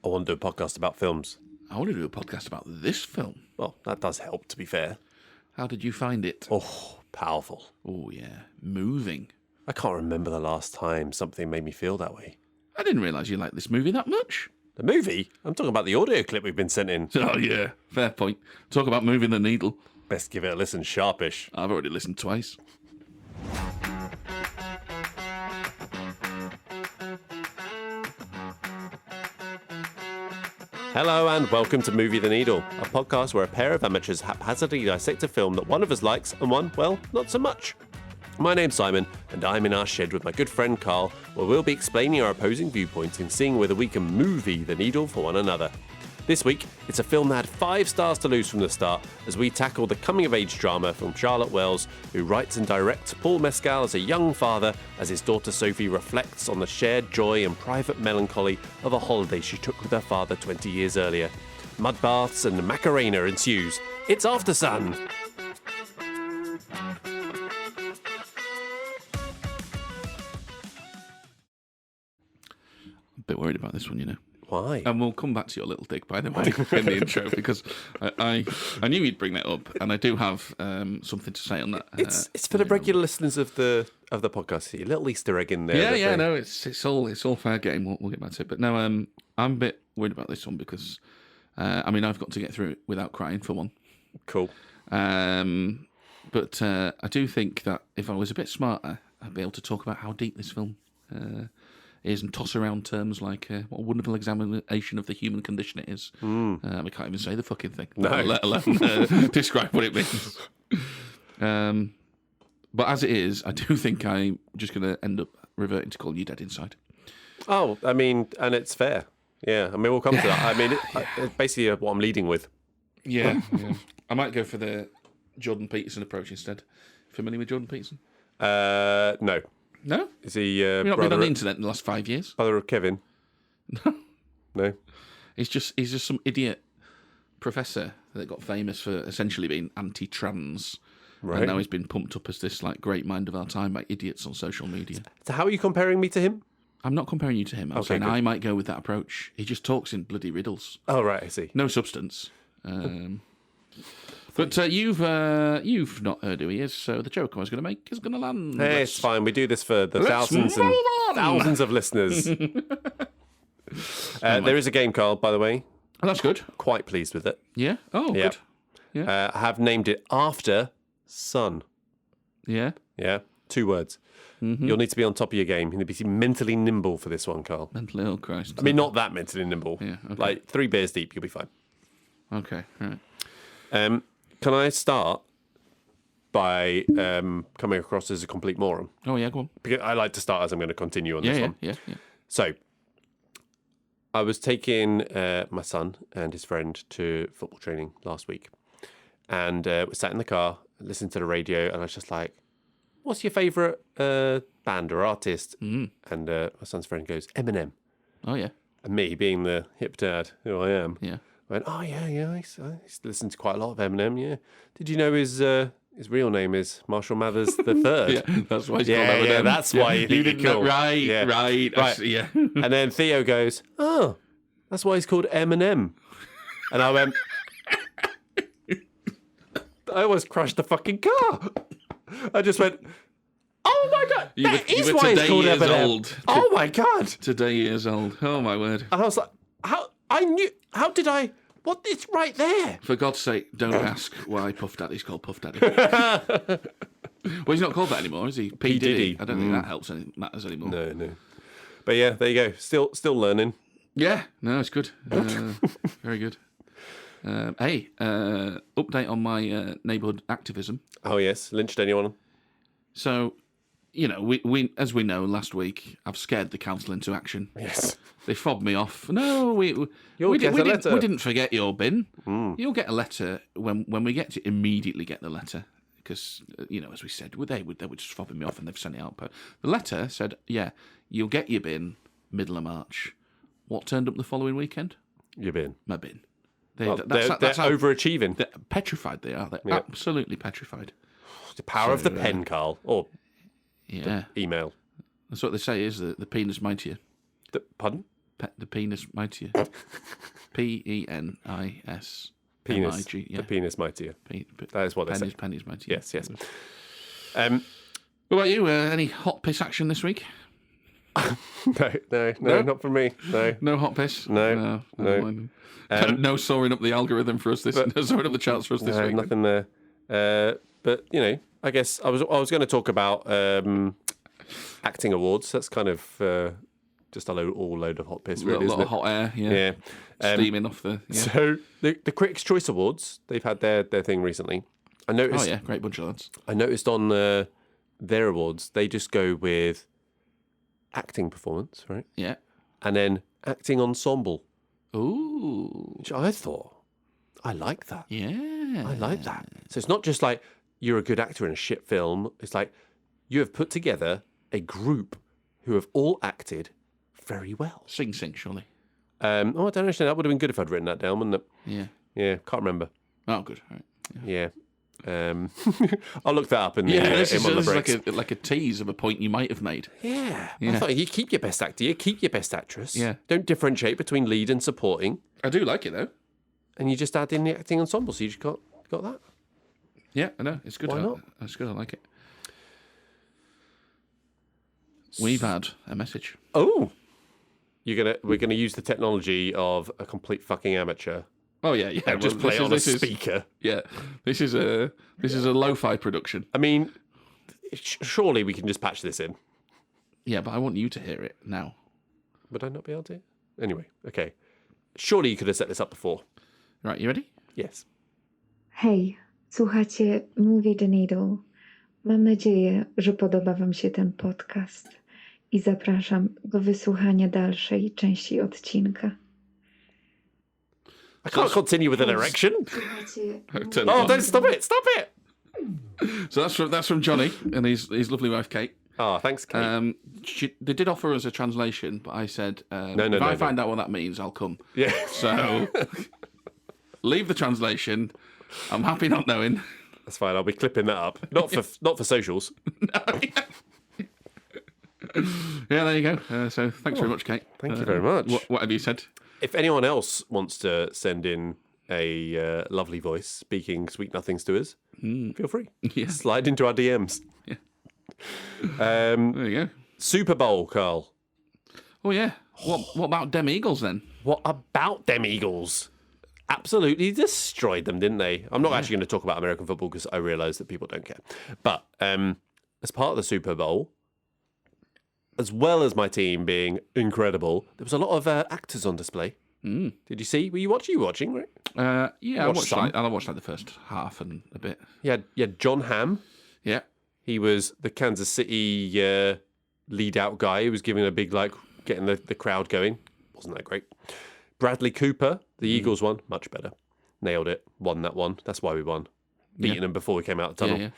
I want to do a podcast about films. I want to do a podcast about this film. Well, that does help, to be fair. How did you find it? Oh, powerful. Oh, yeah. Moving. I can't remember the last time something made me feel that way. I didn't realise you liked this movie that much. The movie? I'm talking about the audio clip we've been sent in. Oh, yeah. Fair point. Talk about moving the needle. Best give it a listen sharpish. I've already listened twice. Hello and welcome to Movie the Needle, a podcast where a pair of amateurs haphazardly dissect a film that one of us likes and one, well, not so much. My name's Simon, and I'm in our shed with my good friend Carl, where we'll be explaining our opposing viewpoints and seeing whether we can movie the needle for one another. This week, it's a film that had 5 stars to lose from the start as we tackle the coming-of-age drama from Charlotte Wells, who writes and directs Paul Mescal as a young father as his daughter Sophie reflects on the shared joy and private melancholy of a holiday she took with her father 20 years earlier. Mudbaths and macarena ensues. It's Aftersun! A bit worried about this one, you know. Why? And we'll come back to your little dig, by the way, in the intro, because I knew you'd bring that up, and I do have something to say on that. It's for the regular listeners of the podcast. See, a little Easter egg in there. No, it's all fair game. We'll get back to it, but no, I'm a bit worried about this one because, I've got to get through it without crying for one. Cool. But I do think that if I was a bit smarter, I'd be able to talk about how deep this film is and toss around terms like what a wonderful examination of the human condition it is. We can't even say the fucking thing, let alone describe what it means. But as it is, I do think I'm just going to end up reverting to calling you dead inside. Oh, and it's fair. Yeah, we'll come to that. It's basically what I'm leading with. Yeah. I might go for the Jordan Peterson approach instead. Familiar with Jordan Peterson? No. No? Is he You've not been brother on the internet in the last 5 years? brother of Kevin? No. He's just some idiot professor that got famous for essentially being anti-trans. Right. And now he's been pumped up as this great mind of our time by idiots on social media. So how are you comparing me to him? I'm not comparing you to him. I'm saying good. I might go with that approach. He just talks in bloody riddles. Oh, right, I see. No substance. But you've not heard who he is, so the joke I was going to make is going to land. Hey, it's fine. We do this for the thousands of listeners. There is a game, Carl, by the way. Oh, that's good. Quite pleased with it. Yeah? Oh, Yeah. good. Yeah. I have named it Aftersun. Yeah? Yeah, 2 words. Mm-hmm. You'll need to be on top of your game. You need to be mentally nimble for this one, Carl. Mentally, oh Christ. Not that mentally nimble. Yeah, okay. Like 3 beers deep, you'll be fine. Okay, right. Can I start by coming across as a complete moron? Oh, yeah, go on. Because I like to start as I'm going to continue on this one. Yeah. So, I was taking my son and his friend to football training last week. And we sat in the car, listened to the radio, and I was just like, what's your favourite band or artist? And my son's friend goes, Eminem. Oh, yeah. And me, being the hip dad who I am, Yeah. went, oh, yeah, I used to listen to quite a lot of Eminem, yeah. Did you know his real name is Marshall Mathers III? Yeah, that's why he's called Eminem. Yeah, that's why you think didn't you're cool. know. Right. Yeah. And then Theo goes, oh, that's why he's called Eminem. And I went, I almost crashed the fucking car. I just went, oh my God, that is why he's called Eminem. Oh my God. Today years old. Oh, my word. And I was like, what is right there? For God's sake, don't ask why Puff Daddy's called Puff Daddy. Well, he's not called that anymore, is he? P. Diddy. I don't think that matters anymore. No. But yeah, there you go. Still learning. Yeah, no, it's good. Very good. Update on my neighbourhood activism. Oh yes, lynched anyone? So, we as we know, last week I've scared the council into action. Yes. They fobbed me off. No, we didn't forget your bin. You'll get a letter when we get to immediately get the letter because as we said, they were just fobbing me off and they've sent it out. But the letter said, yeah, you'll get your bin middle of March. What turned up the following weekend? Your bin. My bin. They're overachieving. They're petrified. They are. They're absolutely petrified. The power of the pen, Carl, or email. Email. That's what they say is the pen is mightier. Pardon? the penis mightier. Penis. Penis. MIG, yeah. The penis mightier. That is what they say. Penny's mightier. Yes. What about you? Any hot piss action this week? No, not from me. No hot piss? No. No soaring up the algorithm for us no soaring up the charts for us this week. Nothing there. But, I guess I was going to talk about acting awards. That's kind of just a load of hot piss, really, a lot of hot air, yeah. Steaming off the... Yeah. So the Critics' Choice Awards, they've had their thing recently. I noticed... Oh, yeah, great bunch of lads. I noticed on their awards, they just go with acting performance, right? Yeah. And then acting ensemble. Ooh. Which I thought, I like that. Yeah. I like that. So it's not just like you're a good actor in a shit film. It's like you have put together a group who have all acted very well. Sing, surely. I don't understand. That would have been good if I'd written that down, wouldn't it? Yeah. Yeah, can't remember. Oh, good. All right. Yeah. I'll look that up in this in one of the is breaks. like a tease of a point you might have made. Yeah. I thought you keep your best actor, you keep your best actress. Yeah. Don't differentiate between lead and supporting. I do like it, though. And you just add in the acting ensemble, so you just got that. Yeah, I know. It's good. Why not? It's good. I like it. We've had a message. Oh. We're gonna use the technology of a complete fucking amateur. Oh yeah. And just play it on a speaker. Yeah, this is a lo-fi production. I mean, surely we can just patch this in. Yeah, but I want you to hear it now. Would I not be able to? Anyway, okay. Surely you could have set this up before. Right, you ready? Yes. Hej, słuchacie Movie the Needle. Mam nadzieję, że podoba wam się ten podcast i zapraszam do wysłuchania dalszej części odcinka. I can't continue with an erection. Oh, don't stop it! Stop it! So that's from Johnny and his lovely wife Kate. Oh, thanks, Kate. They did offer us a translation, but I said, if I find out what that means, I'll come. Yeah. So leave the translation. I'm happy not knowing. That's fine. I'll be clipping that up. Not for socials. Yeah, there you go. So thanks very much, Kate. Thank you very much. What have you said? If anyone else wants to send in a lovely voice speaking sweet nothings to us, feel free. Yeah. Slide into our DMs. Yeah. There you go. Super Bowl, Carl. Oh yeah. What about Dem Eagles then? What about them Eagles? Absolutely destroyed them, didn't they? I'm not actually going to talk about American football because I realise that people don't care. But as part of the Super Bowl, as well as my team being incredible, there was a lot of actors on display. Did you see? Were you watching, right? Yeah, I watched like the first half and a bit. Yeah, John Hamm. Yeah. He was the Kansas City lead out guy. He was giving a big, getting the crowd going. Wasn't that great? Bradley Cooper, the Eagles one, much better. Nailed it. Won that one. That's why we won. Beating them before we came out the tunnel. Yeah.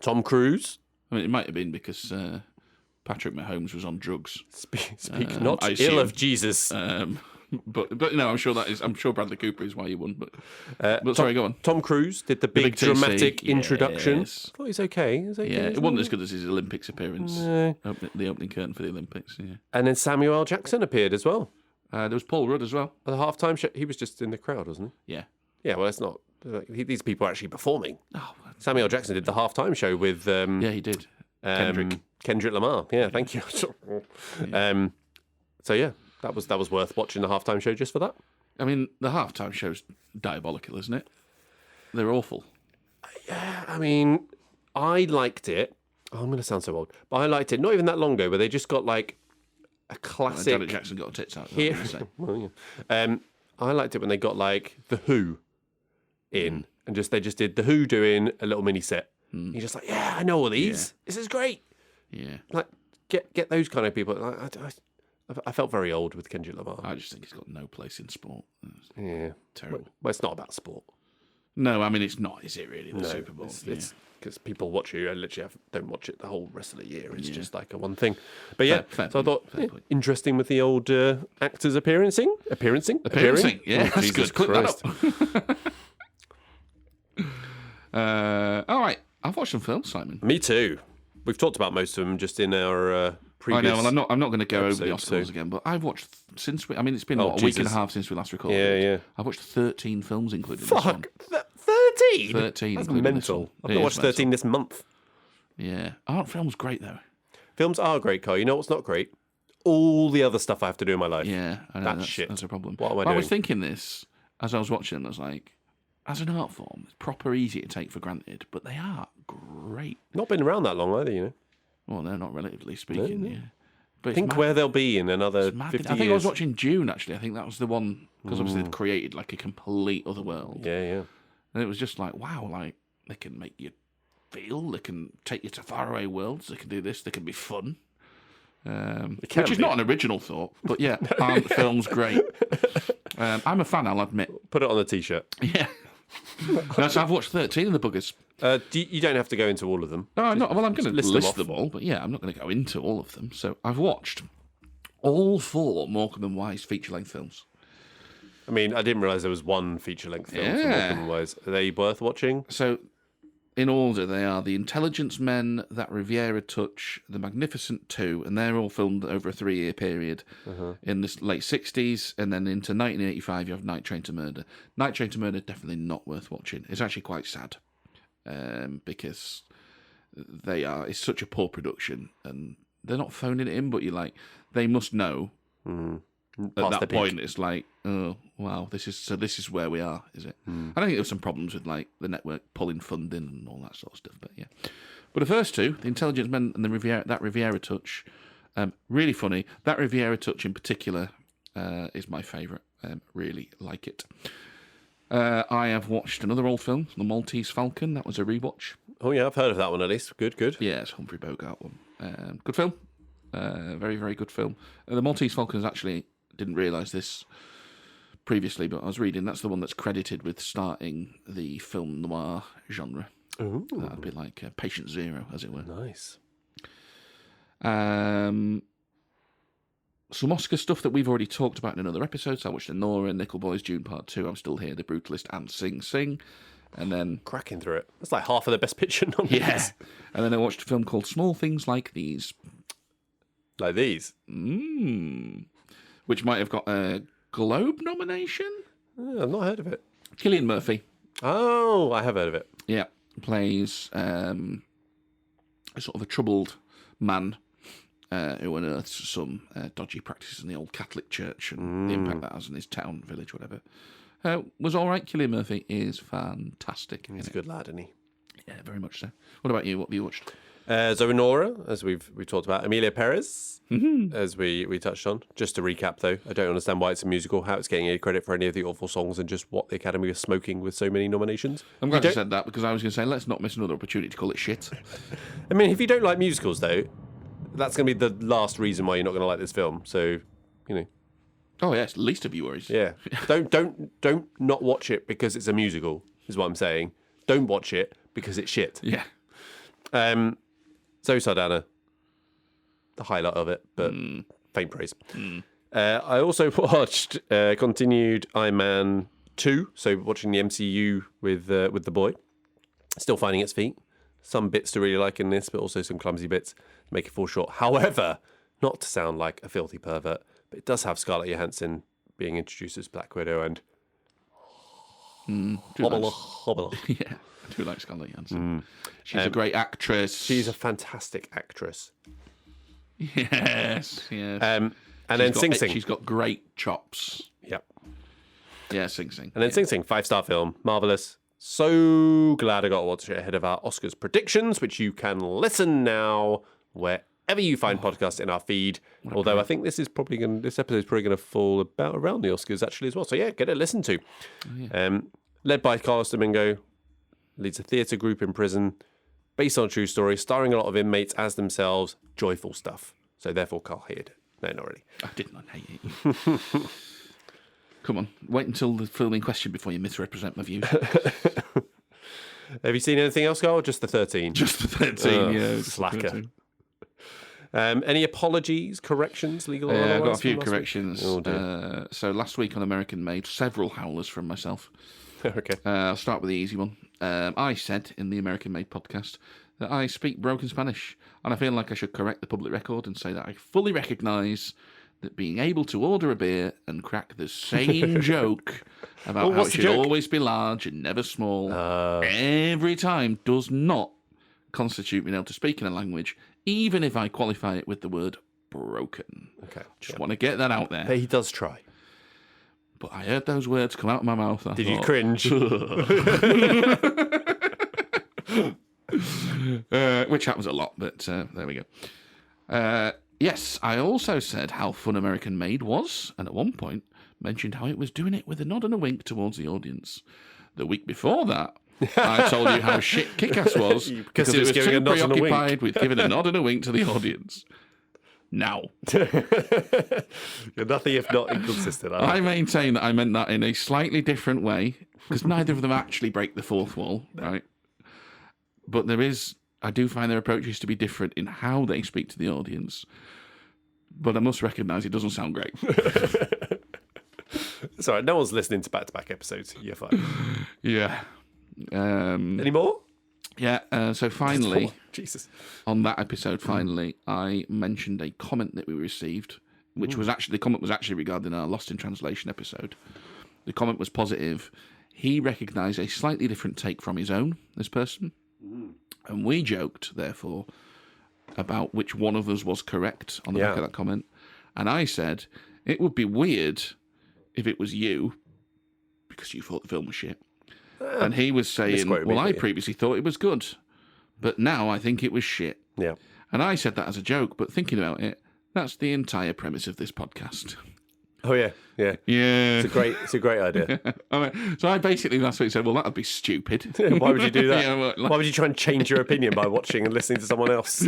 Tom Cruise. I mean, it might have been because Patrick Mahomes was on drugs. Speak not ill of Jesus. But no, I'm sure Bradley Cooper is why you won. But sorry, go on. Tom Cruise did the big dramatic introduction. Yes. I thought he's okay. Yeah, it wasn't as good as his Olympics appearance. No. The opening curtain for the Olympics. Yeah. And then Samuel L. Jackson appeared as well. There was Paul Rudd as well. At the halftime show, he was just in the crowd, wasn't he? Yeah. Yeah, well, it's not. These people are actually performing. Oh, Samuel L. Jackson did the halftime show with. Yeah, he did. Kendrick Lamar. Yeah, thank you. Yeah. So yeah, that was worth watching the halftime show just for that. I mean, the halftime show's diabolical, isn't it? They're awful. Yeah, I mean, I liked it. Oh, I'm going to sound so old, but I liked it. Not even that long ago, where they just got a classic. Janet Jackson got her tits out. Well, yeah. I liked it when they got the Who in, and they just did the Who doing a little mini set. You're just yeah, I know all these. Yeah. This is great. Yeah, get those kind of people. I felt very old with Kendrick Lamar. I just think he's got no place in sport. Yeah, terrible. Well, it's not about sport. No, I mean it's not. Is it really the Super Bowl? It's because people watch you. I literally don't watch it the whole rest of the year. It's just a one thing. But yeah, fair so I thought interesting with the old actors appearing. Yeah, that's Jesus good. Christ. All right, I've watched some films, Simon. Me too. We've talked about most of them just in our previous. I know. Well, I'm not going to go over the episode, Oscars again, but I've watched it's been a week and a half since we last recorded. Yeah. I've watched 13 films, including this one. 13? 13. That's mental. I've not watched 13 this month. Yeah. Aren't films great, though? Films are great, Carl. You know what's not great? All the other stuff I have to do in my life. Yeah, I know. That's shit. That's a problem. What am I doing? I was thinking this as I was watching, I was like, as an art form, it's proper easy to take for granted, but they are great. Not been around that long either, you know. Well, they're not, relatively speaking, yeah. But think where they'll be in another 50 years. I think I was watching Dune, actually. I think that was the one, because obviously they'd created like a complete other world. Yeah. And it was just like, wow, like, they can make you feel, they can take you to faraway worlds, they can do this, they can be fun. Which is not an original thought, but yeah, aren't films great? I'm a fan, I'll admit. Put it on the T-shirt. Yeah. So I've watched 13 of the buggers. You don't have to go into all of them. No, I'm not. Well, I'm going to list them all, but yeah, I'm not going to go into all of them. So I've watched all 4 Morecambe and Wise feature-length films. I mean, I didn't realise there was one feature-length film from Morecambe and Wise. Are they worth watching? So, in order, they are The Intelligence Men, That Riviera Touch, The Magnificent 2, and they're all filmed over a 3-year period in the late 60s, and then into 1985 you have Night Train to Murder. Night Train to Murder, definitely not worth watching. It's actually quite sad, because it's such a poor production, and they're not phoning it in, but they must know at that point, it's like, oh, wow, this is where we are, is it? I don't think there were some problems with like the network pulling funding and all that sort of stuff, but yeah. But the first 2, The Intelligence Men and That Riviera Touch, really funny. That Riviera Touch in particular is my favourite. Really like it. I have watched another old film, The Maltese Falcon. That was a rewatch. Oh yeah, I've heard of that one at least. Good. Yeah, it's Humphrey Bogart one. Good film. Very, very good film. The Maltese Falcon is actually, didn't realise this previously, but I was reading, that's the one that's credited with starting the film noir genre. Ooh. That'd be like Patient Zero, as it were. Nice. Some Oscar stuff that we've already talked about in another episode. So I watched Nora, Nickel Boys, June Part 2, I'm Still Here, The Brutalist, and Sing Sing. And then... cracking through it. That's like half of the Best Picture nominees. Yeah. And then I watched a film called Small Things Like These. Like these? Which might have got a Globe nomination? I've not heard of it. Cillian Murphy. Oh, I have heard of it. Yeah. Plays a sort of a troubled man who unearths some dodgy practices in the old Catholic Church and the impact that has in his town, village, whatever. Was all right. Cillian Murphy is fantastic. He's a good lad, isn't he? Yeah, very much so. What about you? What have you watched? Zoe Nora, as we've talked about. Emilia Perez, as we touched on. Just to recap, though, I don't understand why it's a musical, how it's getting any credit for any of the awful songs, and just what the Academy is smoking with so many nominations. I'm glad you said that, because I was going to say, let's not miss another opportunity to call it shit. I mean, if you don't like musicals, though, that's going to be the last reason why you're not going to like this film. So, you know. Oh, yes, least of your worries. Yeah. Don't not watch it because it's a musical, is what I'm saying. Don't watch it because it's shit. Yeah. Zoe Saldana, the highlight of it, but faint praise. I also watched continued Iron Man 2, so watching the MCU with the boy. Still finding its feet. Some bits to really like in this, but also some clumsy bits to make it fall short. However, not to sound like a filthy pervert, but it does have Scarlett Johansson being introduced as Black Widow and hobble. Yeah, I do like Scarlett Johansson. She's a great actress. She's a fantastic actress. Yes. And then Sing Sing. She's got great chops. Yep. Yeah, Sing Sing. And then Sing Sing, 5-star film, marvellous. So glad I got to watch it ahead of our Oscars predictions, which you can listen now wherever you find podcasts in our feed. Although I think this episode is probably going to fall about around the Oscars actually as well. So yeah, get it listened to. Oh, yeah. Led by Carlos Domingo, leads a theatre group in prison, based on a true story, starring a lot of inmates as themselves. Joyful stuff. So therefore, Carl hated it. No, not really. I did not hate it. Come on, wait until the film in question before you misrepresent my views. Have you seen anything else, Carl? Or just the 13? Just the 13, yeah. Slacker. Any apologies, corrections, legal or otherwise? I've got a few corrections. Oh, so last week on American Made, several howlers from myself. Okay. I'll start with the easy one. I said in the American Made podcast that I speak broken Spanish, and I feel like I should correct the public record and say that I fully recognise that being able to order a beer and crack the same joke about how it should always be large and never small every time does not constitute being able to speak in a language, even if I qualify it with the word broken. Okay. Just want to get that out there. But he does try. But I heard those words come out of my mouth. Did you cringe? Which happens a lot, but there we go. Yes, I also said how fun American Made was, and at one point mentioned how it was doing it with a nod and a wink towards the audience. The week before that, I told you how shit Kick-Ass was because it was too preoccupied with giving a nod and a wink to the audience. Now. You're nothing if not inconsistent. I maintain that I meant that in a slightly different way, because neither of them actually break the fourth wall, right? But I do find their approaches to be different in how they speak to the audience. But I must recognise it doesn't sound great. It's all right. No one's listening to back-to-back episodes. You're fine. Yeah. Any more? Yeah. So finally, Jesus. On that episode, I mentioned a comment that we received, which was actually the comment was actually regarding our Lost in Translation episode. The comment was positive. He recognised a slightly different take from his own, this person. And we joked, therefore, about which one of us was correct on the back of that comment. And I said, it would be weird if it was you, because you thought the film was shit. And he was saying, well, I previously thought it was good, but now I think it was shit. Yeah. And I said that as a joke, but thinking about it, that's the entire premise of this podcast. Oh, yeah. Yeah. Yeah. It's a great idea. So I basically, that's what he said, well, that would be stupid. Why would you do that? Why would you try and change your opinion by watching and listening to someone else?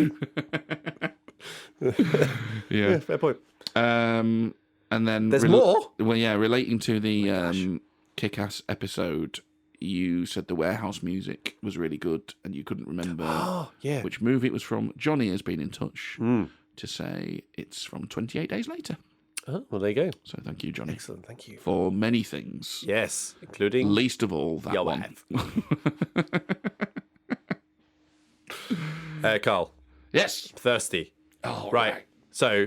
Yeah. Fair point. And then... There's more? Well, yeah, relating to the Kick-Ass episode, you said the warehouse music was really good and you couldn't remember which movie it was from. Johnny has been in touch to say it's from 28 Days Later. Oh, well, there you go. So thank you, Johnny. Excellent, thank you. For many things. Yes, including... Least of all, that one. Carl. Yes. Thirsty. Oh, right. So,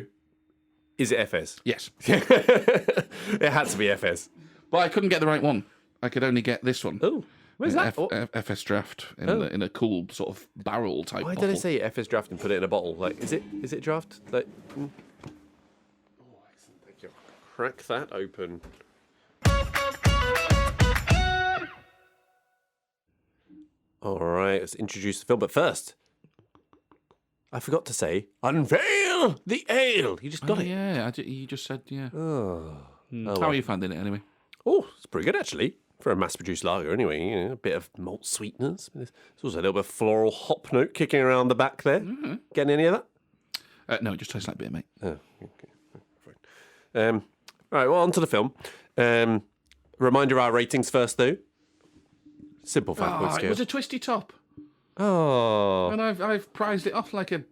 is it FS? Yes. It had to be FS. But I couldn't get the right one. I could only get this one. Oh, where's that? FS draft in a cool sort of barrel type Why bottle. did I say FS draft and put it in a bottle? Like, is it draft? Like, oh, excellent. Thank you. Crack that open. All right, let's introduce the film. But first, I forgot to say, unveil the ale. You just got it. Yeah, you just said, yeah. Oh, How are you finding it anyway? Oh, it's pretty good actually for a mass-produced lager. Anyway, you know, a bit of malt sweetness. There's also a little bit of floral hop note kicking around the back there. Mm-hmm. Getting any of that? No, it just tastes like beer, mate. Oh, okay. Fine. All right, well, on to the film. Reminder of our ratings first, though. Simple 5-point scale. It was a twisty top. Oh. And I've prized it off like a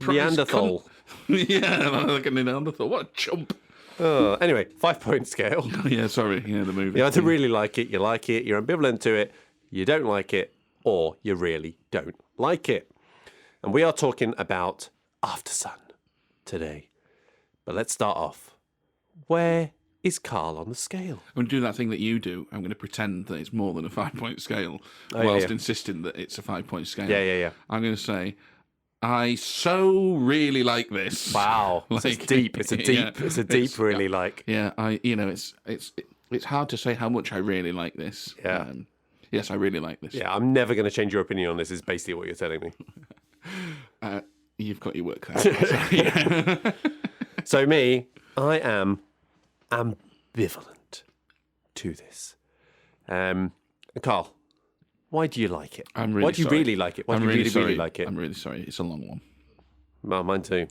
Neanderthal. Yeah, like a Neanderthal. What a chump. Anyway, 5-point scale. Yeah, sorry. Yeah, the movie. You either really like it, you're ambivalent to it, you don't like it, or you really don't like it. And we are talking about Aftersun today. But let's start off. Where is Carl on the scale? I'm going to do that thing that you do. I'm going to pretend that it's more than a 5-point scale, whilst insisting that it's a 5-point scale. Yeah. I'm going to say, I so really like this. Wow, it's deep. It's a deep, really like. Yeah, it's hard to say how much I really like this. Yeah. Yes, I really like this. Yeah, I'm never going to change your opinion on this. Is basically what you're telling me. You've got your work cut out. So me, I am ambivalent to this. Carl, why do you like it? I'm really Why do you sorry. really like it? Why do you really like it? I'm really sorry. It's a long one. Well, mine too.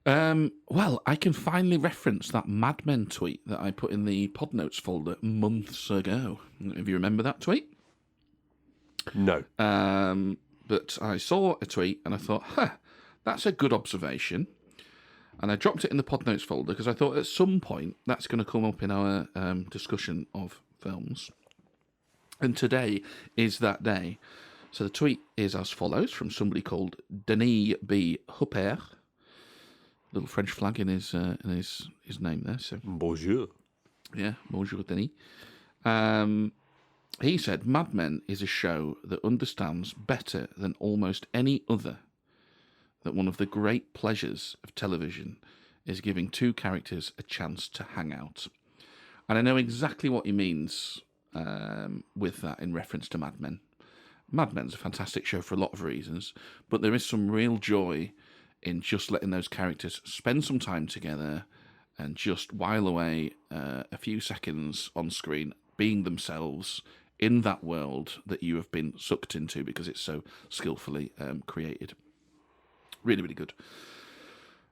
Well, I can finally reference that Mad Men tweet that I put in the pod notes folder months ago. If you remember that tweet? No. But I saw a tweet and I thought, that's a good observation. And I dropped it in the pod notes folder because I thought at some point that's going to come up in our discussion of films. And today is that day. So the tweet is as follows from somebody called Denis B. Huppert. Little French flag in his name there. So Bonjour. yeah, bonjour Denis. He said, Mad Men is a show that understands better than almost any other that one of the great pleasures of television is giving two characters a chance to hang out. And I know exactly what he means with that in reference to Mad Men. Mad Men's a fantastic show for a lot of reasons, but there is some real joy in just letting those characters spend some time together and just while away a few seconds on screen, being themselves in that world that you have been sucked into because it's so skillfully created. Really, really good.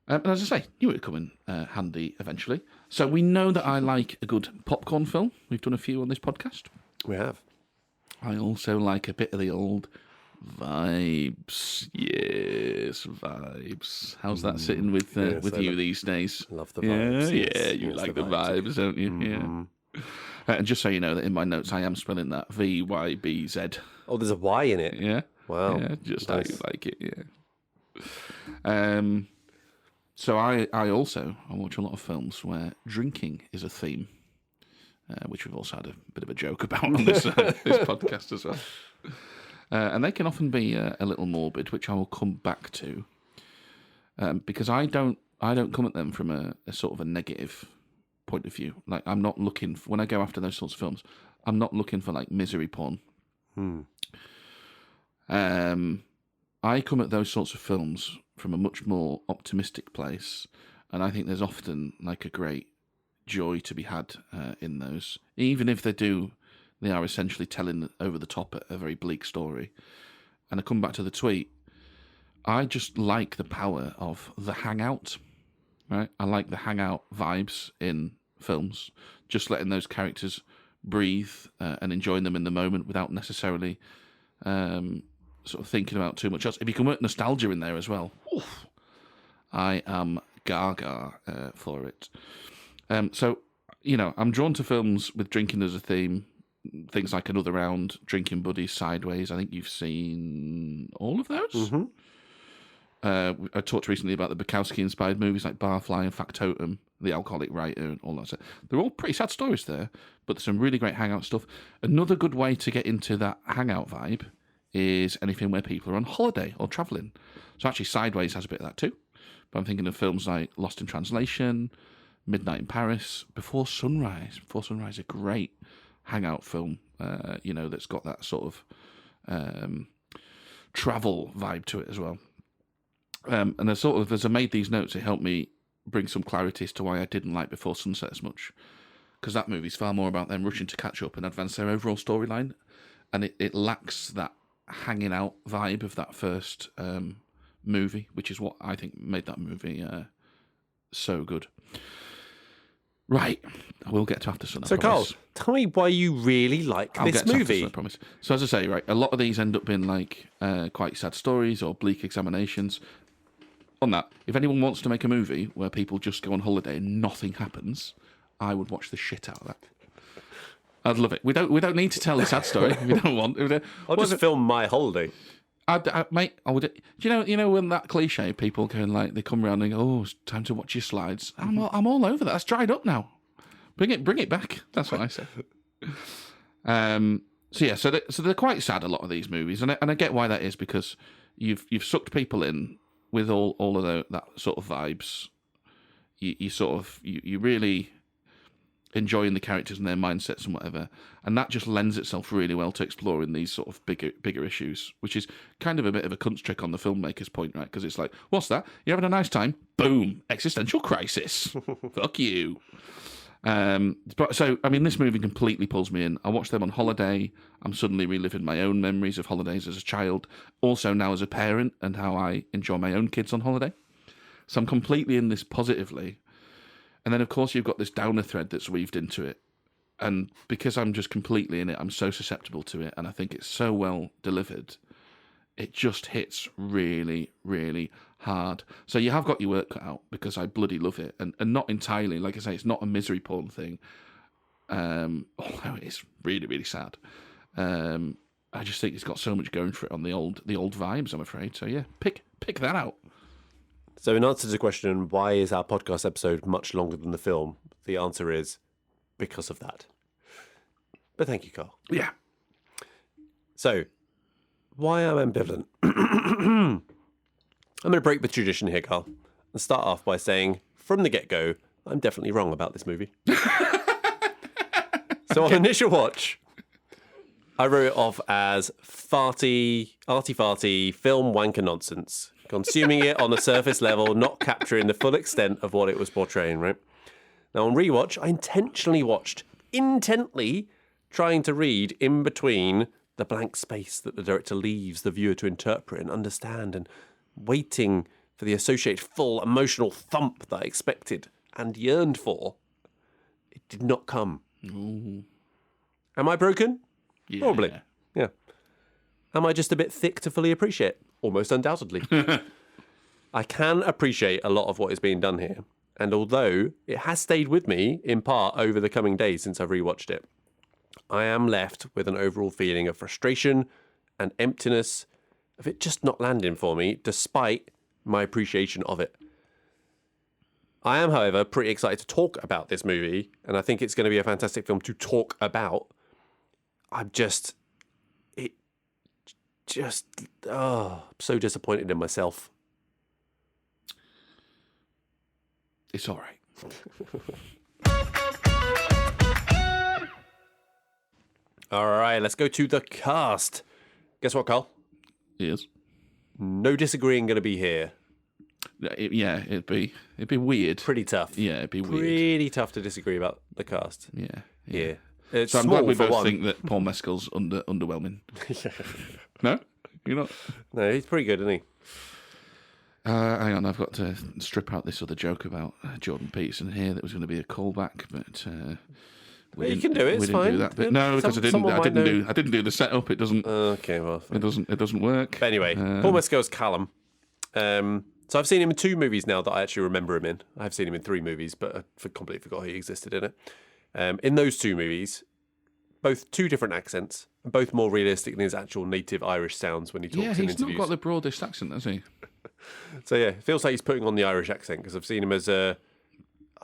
And as I say, knew it would come in handy eventually. So we know that I like a good popcorn film. We've done a few on this podcast. We have. I also like a bit of the old vibes. Yes, vibes. How's that sitting with you these days? Love the vibes. Yeah, you like the vibes, don't you? Mm-hmm. Yeah. And just so you know that in my notes I am spelling that VYBZ. Oh, there's a Y in it. Yeah. Wow. Yeah, just nice. How you like it, yeah. So I watch a lot of films where drinking is a theme, which we've also had a bit of a joke about on this podcast as well. And they can often be a little morbid, which I will come back to, because I don't come at them from a sort of a negative point of view. Like I'm not looking when I go after those sorts of films, I'm not looking for like misery porn. I come at those sorts of films from a much more optimistic place, and I think there's often like a great joy to be had in those, even if they are essentially telling over the top a very bleak story. And I come back to the tweet. I just like the power of the hangout. Right, I like the hangout vibes in films, just letting those characters breathe and enjoying them in the moment without necessarily sort of thinking about too much else. If you can work nostalgia in there as well, oof, I am gaga for it. So, you know, I'm drawn to films with drinking as a theme, things like Another Round, Drinking Buddies, Sideways. I think you've seen all of those. Mm-hmm. I talked recently about the Bukowski-inspired movies like Barfly and Factotum, The Alcoholic Writer, and all that stuff. They're all pretty sad stories there, but there's some really great hangout stuff. Another good way to get into that hangout vibe is anything where people are on holiday or travelling. So actually Sideways has a bit of that too. But I'm thinking of films like Lost in Translation, Midnight in Paris, Before Sunrise. Before Sunrise is a great hangout film, that's got that sort of travel vibe to it as well. And as I made these notes, it helped me bring some clarity as to why I didn't like Before Sunset as much. Because that movie's far more about them rushing to catch up and advance their overall storyline. And it lacks that hanging out vibe of that first movie, which is what I think made that movie so good. Right, I will get to Aftersun. So, Carl, tell me why you really like this movie. Aftersun, I promise. So, as I say, right, a lot of these end up being like quite sad stories or bleak examinations. On that, if anyone wants to make a movie where people just go on holiday and nothing happens, I would watch the shit out of that. I'd love it. We don't need to tell a sad story. We don't want. I'll just film my holiday. Mate, I would. Do you know when that cliche people going like they come around and go, "Oh, it's time to watch your slides." I'm all over that. That's dried up now. Bring it back. That's what I say. So they're quite sad. A lot of these movies, and I get why that is, because you've sucked people in with all of that sort of vibes. You really enjoying the characters and their mindsets and whatever, and that just lends itself really well to exploring these sort of bigger issues, which is kind of a bit of a cunt trick on the filmmaker's point, right? Because it's like, what's that? You're having a nice time? Boom! Existential crisis. Fuck you. So, I mean, this movie completely pulls me in. I watch them on holiday. I'm suddenly reliving my own memories of holidays as a child, also now as a parent, and how I enjoy my own kids on holiday. So I'm completely in this positively. And then, of course, you've got this downer thread that's weaved into it. And because I'm just completely in it, I'm so susceptible to it, and I think it's so well delivered, it just hits really, really hard. So you have got your work cut out, because I bloody love it. And not entirely, like I say, it's not a misery porn thing. Although it is really, really sad. And I just think it's got so much going for it on the old vibes, I'm afraid. So yeah, pick that out. So in answer to the question, why is our podcast episode much longer than the film? The answer is because of that. But thank you, Carl. Yeah. So, why I'm ambivalent? I'm going to break the tradition here, Carl, and start off by saying, from the get-go, I'm definitely wrong about this movie. So on initial watch, I wrote it off as arty-farty film wanker nonsense, consuming it on a surface level, not capturing the full extent of what it was portraying, right? Now, on rewatch, I intentionally watched, intently trying to read in between the blank space that the director leaves the viewer to interpret and understand, and waiting for the associated full emotional thump that I expected and yearned for. It did not come. Ooh. Am I broken? Yeah. Probably. Yeah. Am I just a bit thick to fully appreciate? Almost undoubtedly. I can appreciate a lot of what is being done here. And although it has stayed with me in part over the coming days since I've rewatched it, I am left with an overall feeling of frustration and emptiness of it just not landing for me, despite my appreciation of it. I am, however, pretty excited to talk about this movie, and I think it's going to be a fantastic film to talk about. I'm so disappointed in myself. It's all right. All right, let's go to the cast. Guess what, Carl? Yes. No disagreeing going to be here. It'd be weird. Pretty tough. Yeah, it'd be weird. Pretty tough to disagree about the cast. Yeah. Yeah. So I'm glad we both think that Paul Mescal's underwhelming. No? You're not? No, he's pretty good, isn't he? Hang on, I've got to strip out this other joke about Jordan Peterson here that was going to be a callback, but you can do it. It's fine. Do that bit. No, because I didn't do the setup. It doesn't. Okay, well, fine. It doesn't work. But anyway, Paul Mescal's Callum. So I've seen him in 2 movies now that I actually remember him in. I've seen him in 3 movies, but I completely forgot he existed in it. In those 2 movies, both 2 different accents, and both more realistic than his actual native Irish sounds when he talks in interviews. Yeah, he's not got the broadest accent, has he? So yeah, it feels like he's putting on the Irish accent, because I've seen him as I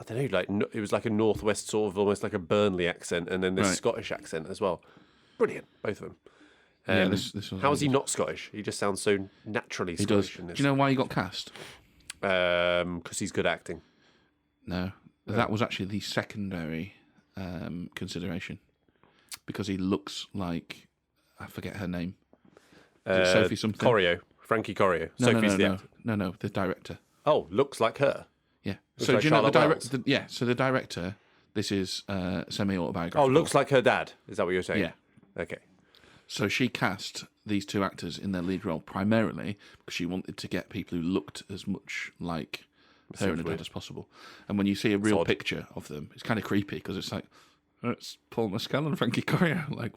don't know, like it was like a northwest sort of, almost like a Burnley accent, and then this Scottish accent as well. Brilliant, both of them. How is he not Scottish? He just sounds so naturally Scottish. Do you know why he got cast? Because he's good at acting. No, that was actually the secondary consideration, because he looks like, I forget her name. Sophie something. Frankie Corio. No, the director. Oh, looks like her. Yeah. So do you know the director? So the director. This is semi-autobiographical. Oh, looks like her dad. Is that what you're saying? Yeah. Okay. So she cast these 2 actors in their lead role primarily because she wanted to get people who looked as much like her and her dad as possible. And when you see a real picture of them, it's kind of creepy because it's like, it's Paul Mescal and Frankie Corio. Like,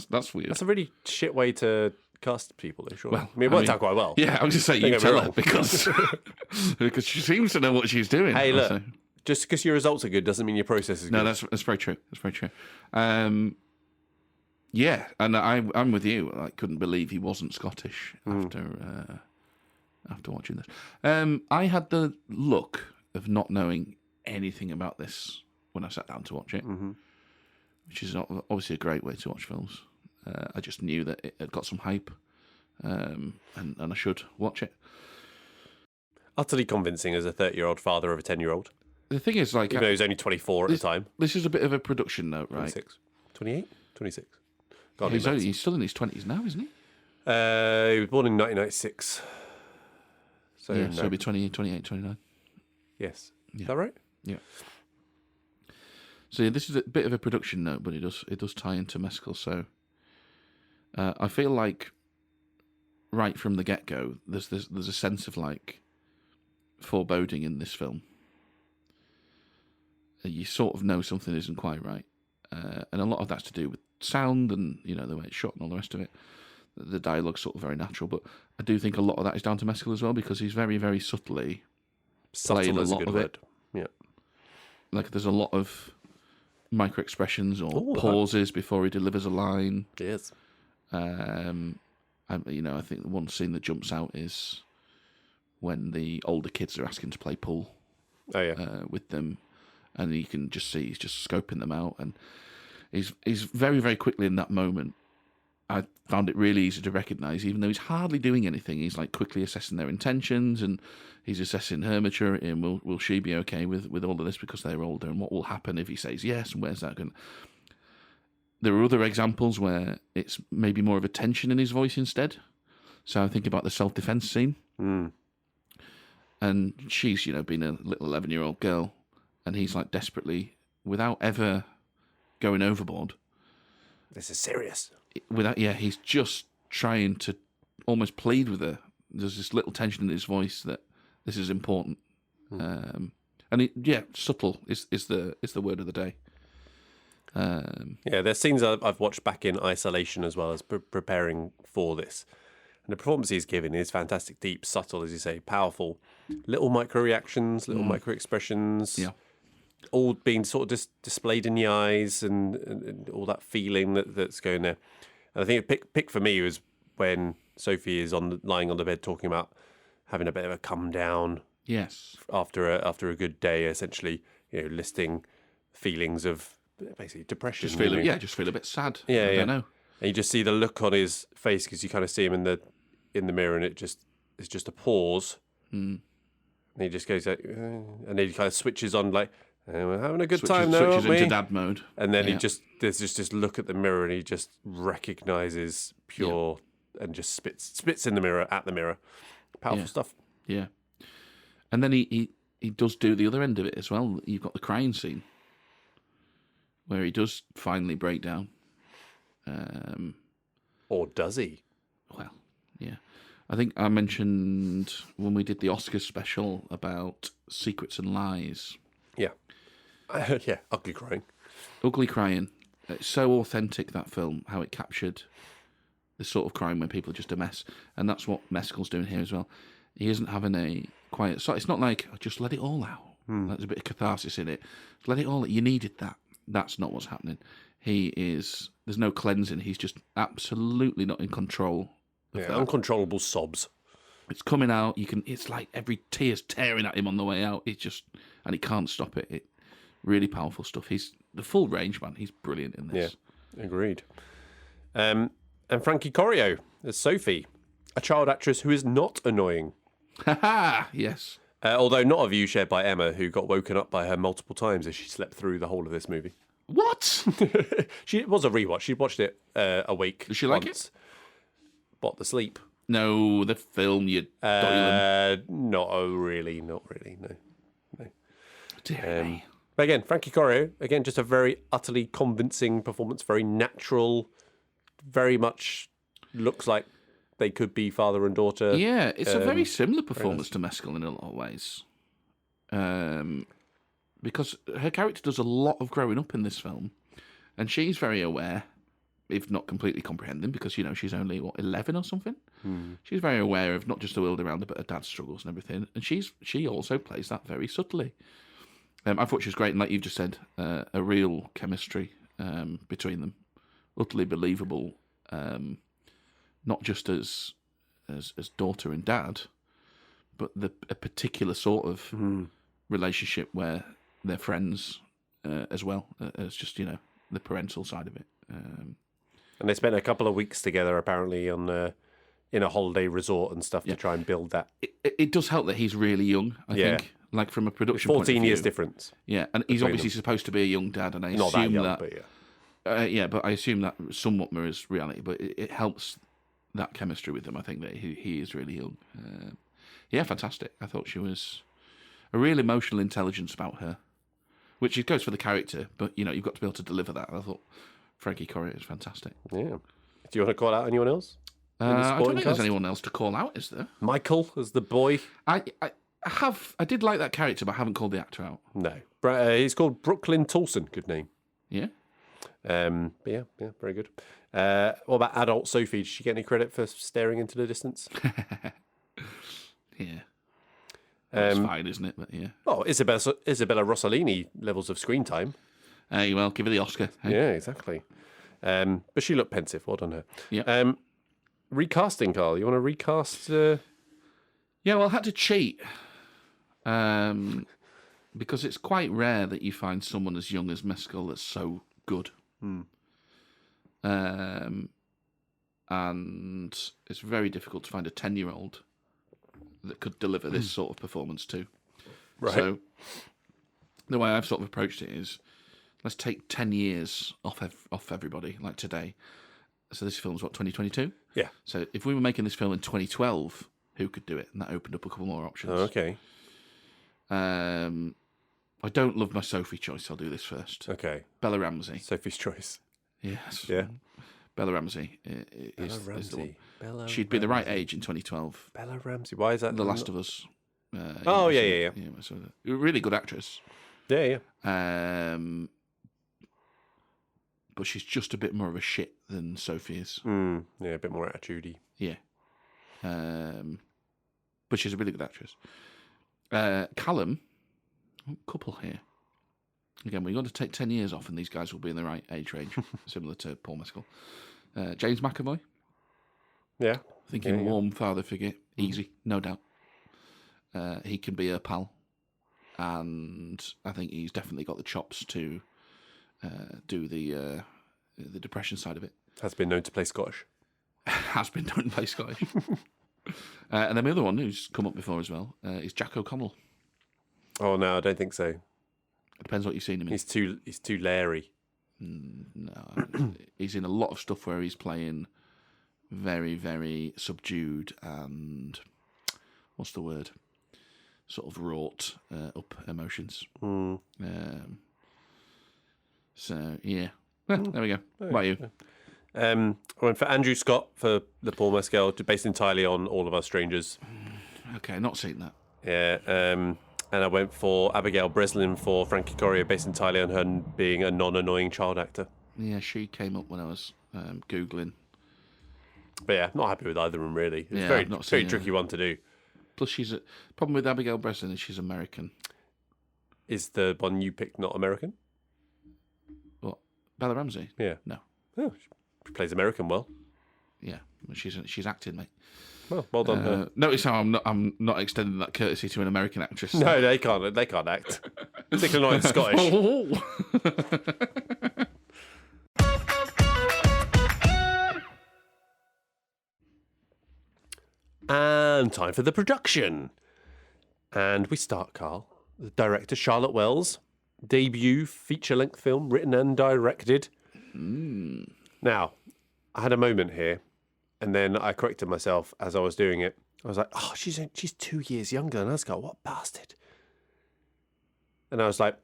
that's weird. That's a really shit way to cast people, though, sure. Well, it worked out quite well. Yeah, I was just saying you tell her because she seems to know what she's doing. Hey, look, just because your results are good doesn't mean your process is good. No, that's very true. That's very true. Yeah, and I'm with you. I couldn't believe he wasn't Scottish after watching this. I had the look of not knowing anything about this when I sat down to watch it, which is obviously a great way to watch films. I just knew that it had got some hype, and I should watch it. Utterly convincing as a 30-year-old father of a 10-year-old. The thing is, like, even though he was only 24 at the time. This is a bit of a production note, right? 26, 28, 26. He's still in his 20s now, isn't he? He was born in 1996. So yeah, so he'll be 28, 29. Yes. Yeah. Is that right? Yeah. So yeah, this is a bit of a production note, but it does tie into Mescal. So I feel like right from the get-go, there's a sense of like foreboding in this film. You sort of know something isn't quite right, and a lot of that's to do with sound and the way it's shot and all the rest of it. The dialogue's sort of very natural, but I do think a lot of that is down to Mescal as well, because he's very, very subtly playing a lot of it. Yeah, like there's a lot of micro expressions or pauses before he delivers a line. Yes, I think the one scene that jumps out is when the older kids are asking to play pool. Oh yeah, with them, and you can just see he's just scoping them out, and he's very, very quickly in that moment. I found it really easy to recognise, even though he's hardly doing anything. He's like quickly assessing their intentions, and he's assessing her maturity, and will she be okay with all of this because they're older, and what will happen if he says yes, and where's that going? There are other examples where it's maybe more of a tension in his voice instead. So I think about the self-defence scene. And she's, being a little 11-year-old girl, and he's like desperately, without ever going overboard. This is serious. He's just trying to almost plead with her. There's this little tension in his voice that this is important. Subtle is the word of the day. There's scenes I've watched back in isolation as well as preparing for this. And the performance he's giving is fantastic, deep, subtle, as you say, powerful. Little micro reactions, little micro expressions. Yeah. All being sort of displayed in the eyes and all that feeling that's going there. And I think a pick for me was when Sophie is lying on the bed talking about having a bit of a come down. Yes. After a good day, essentially, listing feelings of basically depression. Just feel a bit sad. Yeah, I don't know. And you just see the look on his face because you kind of see him in the mirror, and it's just a pause. And he just goes like, and then he kind of switches on like, we're having a good time now, switches into dad mode. And then there's just this look at the mirror, and he just recognises pure and just spits in the mirror at the mirror. Powerful stuff. Yeah. And then he does do the other end of it as well. You've got the crying scene where he does finally break down. Or does he? Well, yeah. I think I mentioned when we did the Oscars special about Secrets and Lies. Yeah. Ugly crying. Ugly crying. It's so authentic, that film, how it captured the sort of crying when people are just a mess. And that's what Mescal's doing here as well. He isn't having a quiet... So it's not like, just let it all out. There's a bit of catharsis in it. Just let it all out. You needed that. That's not what's happening. There's no cleansing. He's just absolutely not in control of that. Uncontrollable sobs. It's coming out. It's like every tear's tearing at him on the way out. And he can't stop it. Really powerful stuff. He's the full range, man. He's brilliant in this. Yeah, agreed. And Frankie Corio as Sophie, a child actress who is not annoying. Yes. Although not a view shared by Emma, who got woken up by her multiple times as she slept through the whole of this movie. What? It was a rewatch. She watched it a week. Did she like it? Bought the sleep. No, the film, you doylen. Not really, no. Dear me. But again, Frankie Corio, just a very utterly convincing performance, very natural, very much looks like they could be father and daughter. Yeah, it's a very similar performance to Mescal in a lot of ways. Because her character does a lot of growing up in this film, and she's very aware, if not completely comprehending, because, she's only, 11 or something? She's very aware of not just the world around her, but her dad's struggles and everything, and she also plays that very subtly. I thought she was great, and like you've just said, a real chemistry between them. Utterly believable, not just as daughter and dad, but a particular sort of relationship where they're friends as well as just, the parental side of it. And they spent a couple of weeks together, apparently, on in a holiday resort and stuff to try and build that. It does help that he's really young, I think. Like from a production point of view. 14 years difference. Yeah, and he's obviously supposed to be a young dad, and I Not assume that young, that... but but I assume that somewhat mirrors reality, but it helps that chemistry with him. I think that he is really young. Fantastic. I thought she was a real emotional intelligence about her, which it goes for the character, but, you've got to be able to deliver that. I thought Frankie Corio is fantastic. Yeah. Do you want to call out anyone else? I don't think there's anyone else to call out, is there? Michael as the boy. I did like that character, but I haven't called the actor out. No. He's called Brooklyn Tolson. Good name. Yeah. But yeah, very good. What about adult Sophie? Did she get any credit for staring into the distance? Yeah. It's fine, isn't it? But yeah. Oh, Isabella Rossellini levels of screen time. Well, give her the Oscar. Hey? Yeah, exactly. But she looked pensive. Well done her. Yeah. Recasting, Carl. You want to recast? Yeah, well, I had to cheat. Because it's quite rare that you find someone as young as Mescal that's so good. And it's very difficult to find a 10-year-old that could deliver this sort of performance too. Right. So the way I've sort of approached it is, let's take 10 years off everybody, like today. So this film's what, 2022? Yeah. So if we were making this film in 2012, who could do it? And that opened up a couple more options. Oh, okay. I don't love my Sophie choice. I'll do this first. Okay. Bella Ramsey. Sophie's choice. Yes. Yeah. Bella Ramsey is the one. Bella She'd be the right age in 2012. Bella Ramsey. Why is that? The Last of Us. Yeah. So really good actress. Yeah. But she's just a bit more of a shit than Sophie is. Yeah, a bit more attitudey. Yeah. But she's a really good actress. Callum, couple here. Again, we're going to take 10 years off and these guys will be in the right age range, similar to Paul Mescal. James McAvoy. Yeah. Thinking warm father figure. Easy, no doubt. He can be a pal. And I think he's definitely got the chops to do the depression side of it. Has been known to play Scottish. Has been known to play Scottish. And then the other one who's come up before as well is Jack O'Connell. Oh no, I don't think so. It depends what you've seen him in. He's too Larry. No, he's in a lot of stuff where he's playing very, very subdued and what's the word? Sort of wrought up emotions. So yeah, there we go. What about you? I went for Andrew Scott for the Paul Mescal, based entirely on All of Us Strangers. Okay, not seen that. Yeah, and I went for Abigail Breslin for Frankie Corio, based entirely on her being a non-annoying child actor. Yeah, she came up when I was Googling. But yeah, not happy with either of them, really. It's a very tricky one to do. Plus, problem with Abigail Breslin is she's American. Is the one you picked not American? What? Bella Ramsey? Yeah. No. Oh, she plays American well. Yeah, she's acting, mate. Well done her. Notice how I'm not extending that courtesy to an American actress. No, they can't. They can't act. Particularly not in Scottish. And time for the production. And we start, Carl. The director, Charlotte Wells. Debut feature-length film, written and directed. Now, I had a moment here, and then I corrected myself as I was doing it. I was like, oh, she's 2 years younger than us. What bastard. And I was like,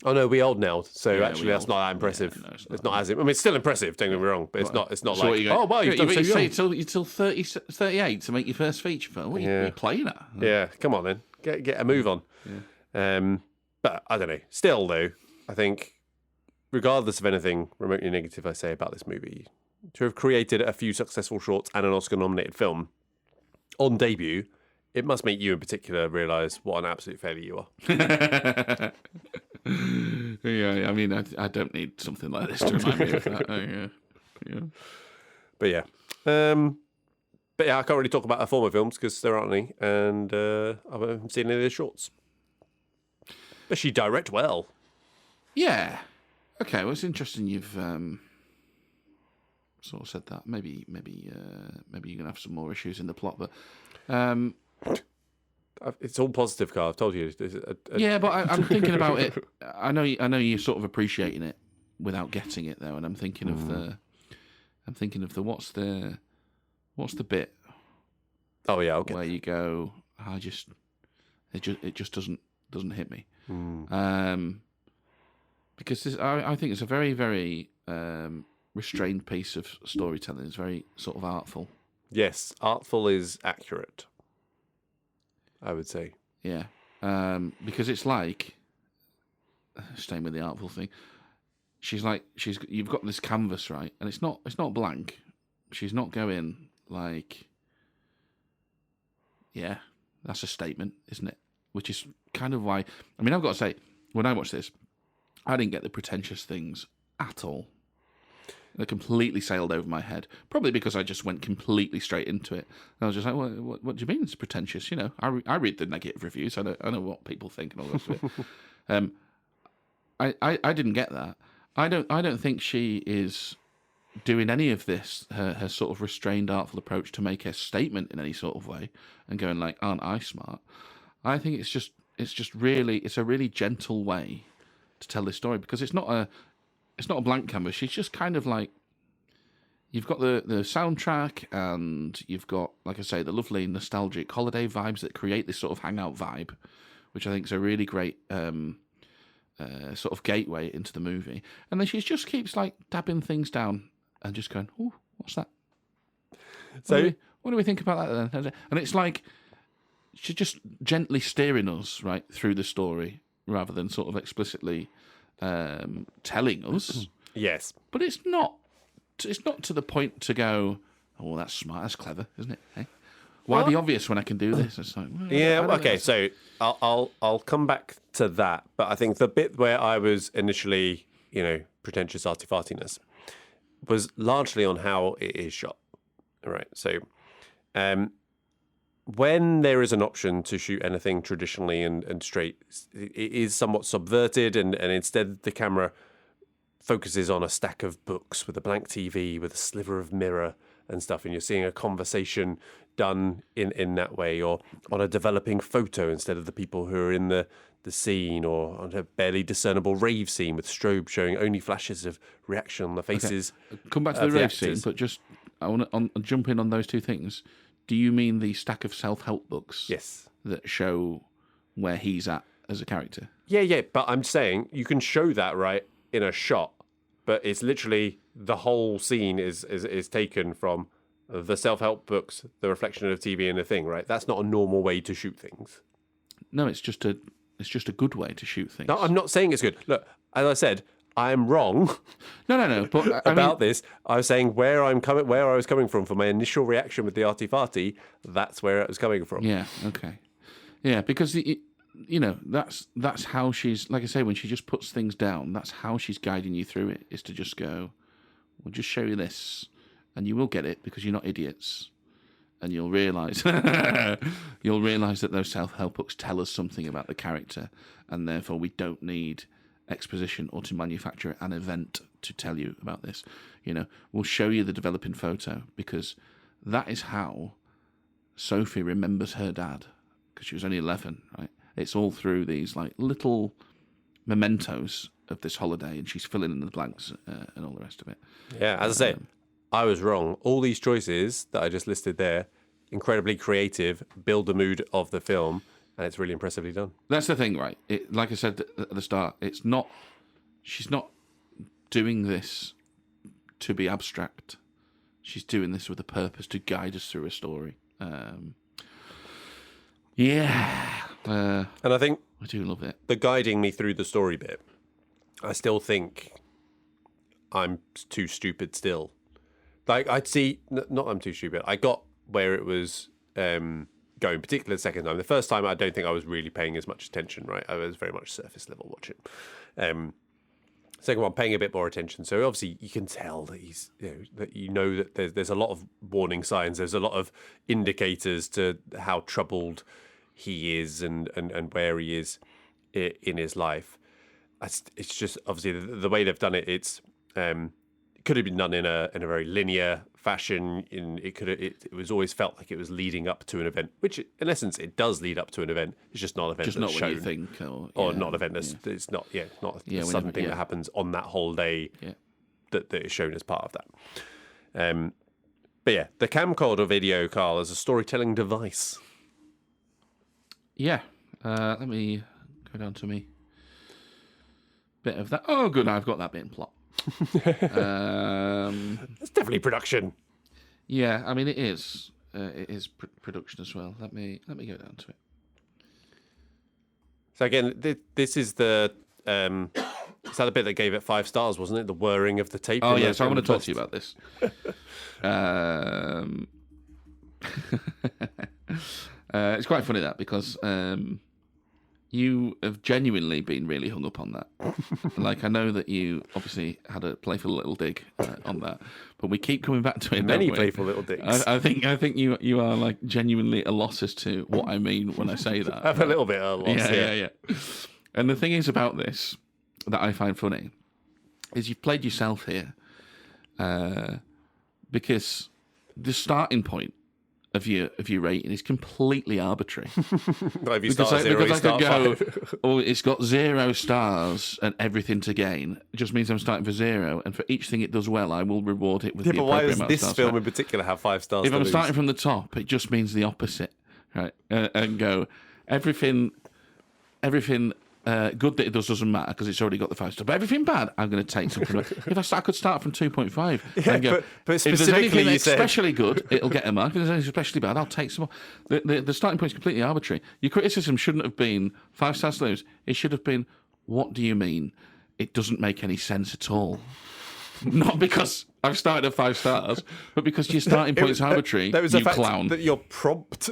oh no, we old now, so actually that's not that impressive. Yeah, no, it's not as... I mean, it's still impressive, don't get me wrong, but it's not so like, oh, wow, you've done so young. You're till 38 to make your first feature film. What are you playing at? Yeah, come on then. Get a move on. Yeah. But I don't know. Still, though, I think, regardless of anything remotely negative I say about this movie, to have created a few successful shorts and an Oscar-nominated film on debut, it must make you in particular realise what an absolute failure you are. Yeah, I mean, I don't need something like this to remind me of that. But yeah. I can't really talk about her former films because there aren't any, and I haven't seen any of the shorts. But she direct well. Yeah. Okay, well, it's interesting you've sort of said that. Maybe you're gonna have some more issues in the plot, but it's all positive, Carl. I've told you. Yeah, but I'm thinking about it. I know you're sort of appreciating it without getting it though, and I'm thinking of the what's the bit? Oh yeah, okay. Where you go, it just doesn't hit me. Because I think it's a very, very restrained piece of storytelling. It's very sort of artful. Yes, artful is accurate, I would say. Yeah, because it's like, staying with the artful thing, you've got this canvas, right, and it's not blank. She's not going like, yeah, that's a statement, isn't it? Which is kind of why, I mean, I've got to say, when I watched this, I didn't get the pretentious things at all. They completely sailed over my head. Probably because I just went completely straight into it. And I was just like, what do you mean it's pretentious? You know, I read the negative reviews. I know what people think and all the rest of it. I didn't get that. I don't think she is doing any of this, her sort of restrained, artful approach to make a statement in any sort of way and going like, aren't I smart? I think it's a really gentle way to tell this story, because it's not a blank canvas. She's just kind of like, you've got the soundtrack, and you've got, like I say, the lovely nostalgic holiday vibes that create this sort of hangout vibe, which I think is a really great sort of gateway into the movie. And then she just keeps like dabbing things down and just going, oh, what's that? So what do we think about that then? And it's like she's just gently steering us right through the story rather than sort of explicitly telling us. Yes. But it's not to the point to go, oh, that's smart, that's clever, isn't it? Hey? Why the obvious when I can do this? It's like, well, okay, so I'll come back to that, but I think the bit where I was initially, pretentious arty-fartiness was largely on how it is shot. All right, so when there is an option to shoot anything traditionally and straight, it is somewhat subverted, and instead the camera focuses on a stack of books with a blank TV with a sliver of mirror and stuff, and you're seeing a conversation done in that way, or on a developing photo instead of the people who are in the scene, or on a barely discernible rave scene with strobe showing only flashes of reaction on the faces. Okay. Come back to the rave scene, but just I want to jump in on those two things. Do you mean the stack of self-help books? Yes. That show where he's at as a character? Yeah, but I'm saying you can show that right in a shot, but it's literally the whole scene is taken from the self-help books, the reflection of TV, and the thing, right? That's not a normal way to shoot things. No, it's just a good way to shoot things. No, I'm not saying it's good. Look, as I said, I am wrong. No. But about this, I was saying where I was coming from for my initial reaction with the arty-farty. That's where it was coming from. Yeah. Okay. Yeah, because that's how she's, like I say, when she just puts things down, that's how she's guiding you through it. Is to just go, we'll just show you this, and you will get it because you're not idiots, and you'll realise that those self-help books tell us something about the character, and therefore we don't need exposition or to manufacture an event to tell you about this. We'll show you the developing photo because that is how Sophie remembers her dad, because she was only 11, right? It's all through these like little mementos of this holiday, and she's filling in the blanks and all the rest of it. Yeah, as I said, I was wrong. All these choices that I just listed there, incredibly creative, build the mood of the film, and it's really impressively done. That's the thing, right? Like I said at the start, she's not doing this to be abstract. She's doing this with a purpose to guide us through a story. And I think I do love it. The guiding me through the story bit, I still think I'm too stupid still. Like, I'd see, not I'm too stupid, I got where it was going, particularly the second time. The first time, I don't think I was really paying as much attention, right? I was very much surface level watching. Second one, paying a bit more attention. So obviously you can tell that he's, that there's a lot of warning signs. There's a lot of indicators to how troubled he is and where he is in his life. It's just obviously the way they've done it. It could have been done in a very linear fashion. It was always felt like it was leading up to an event, which in essence it does lead up to an event. It's just not an event just that's not shown, what you think, or not an event that's it's not a sudden thing that happens on that holiday that is shown as part of that. But yeah, the camcorder video, Carl, is a storytelling device. Yeah, let me go down to me. Bit of that. Oh, good, I've got that bit in plot. It's definitely production. Yeah, I mean it is. It is production as well. Let me go down to it. So again, this is the is that the bit that gave it 5 stars, wasn't it? The whirring of the tape. Oh yeah, so I want to talk to you about this. It's quite funny that because you have genuinely been really hung up on that. Like, I know that you obviously had a playful little dig on that, but we keep coming back to it. Many playful little digs. I think you are like genuinely at a loss as to what I mean when I say that. I'm a little bit at a loss. Yeah. And the thing is about this that I find funny is you've played yourself here, because the starting point of your rating is completely arbitrary. If you start at 0, you start 5. Oh, it's got 0 stars and everything to gain. It just means I'm starting for 0, and for each thing it does well, I will reward it with the appropriate amount of stars. But why does this film in particular have 5 stars? If I'm starting from the top, it just means the opposite, right? And go everything good that it doesn't matter because it's already got the 5 stars. But everything bad, I'm going to take something. If I could start from 2.5, and go, but if there's anything especially good, it'll get a mark. If there's anything especially bad, I'll take some more. The starting point is completely arbitrary. Your criticism shouldn't have been 5 stars to lose. It should have been, what do you mean? It doesn't make any sense at all. Not because I've started at 5 stars, but because your starting point is arbitrary. That was you the fact clown. that your prompt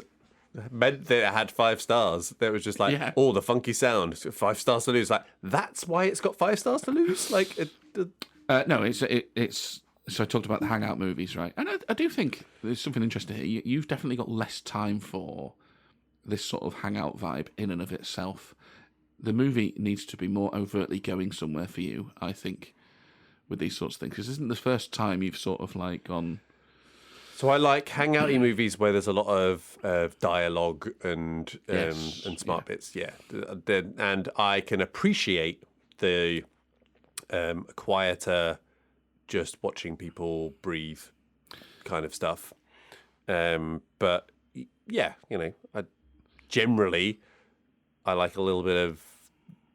meant that it had 5 stars. That was just like, the funky sound, 5 stars to lose. Like, that's why it's got 5 stars to lose. Like, no, it's. So I talked about the hangout movies, right? And I do think there's something interesting here. You've definitely got less time for this sort of hangout vibe in and of itself. The movie needs to be more overtly going somewhere for you, I think, with these sorts of things. Because this isn't the first time you've sort of like gone. So I like hangouty movies where there's a lot of dialogue and smart bits. Yeah, and I can appreciate the quieter, just watching people breathe kind of stuff. But yeah, I like a little bit of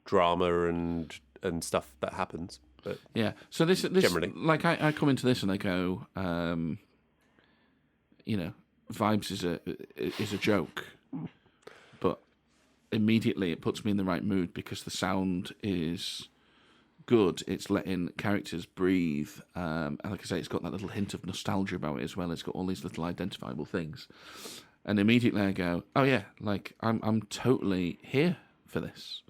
drama and stuff that happens. But yeah, so this generally, like I come into this and I go. Vibes is a joke, but immediately it puts me in the right mood because the sound is good. It's letting characters breathe, and like I say, it's got that little hint of nostalgia about it as well. It's got all these little identifiable things, and immediately I go, "Oh yeah, like I'm totally here for this,"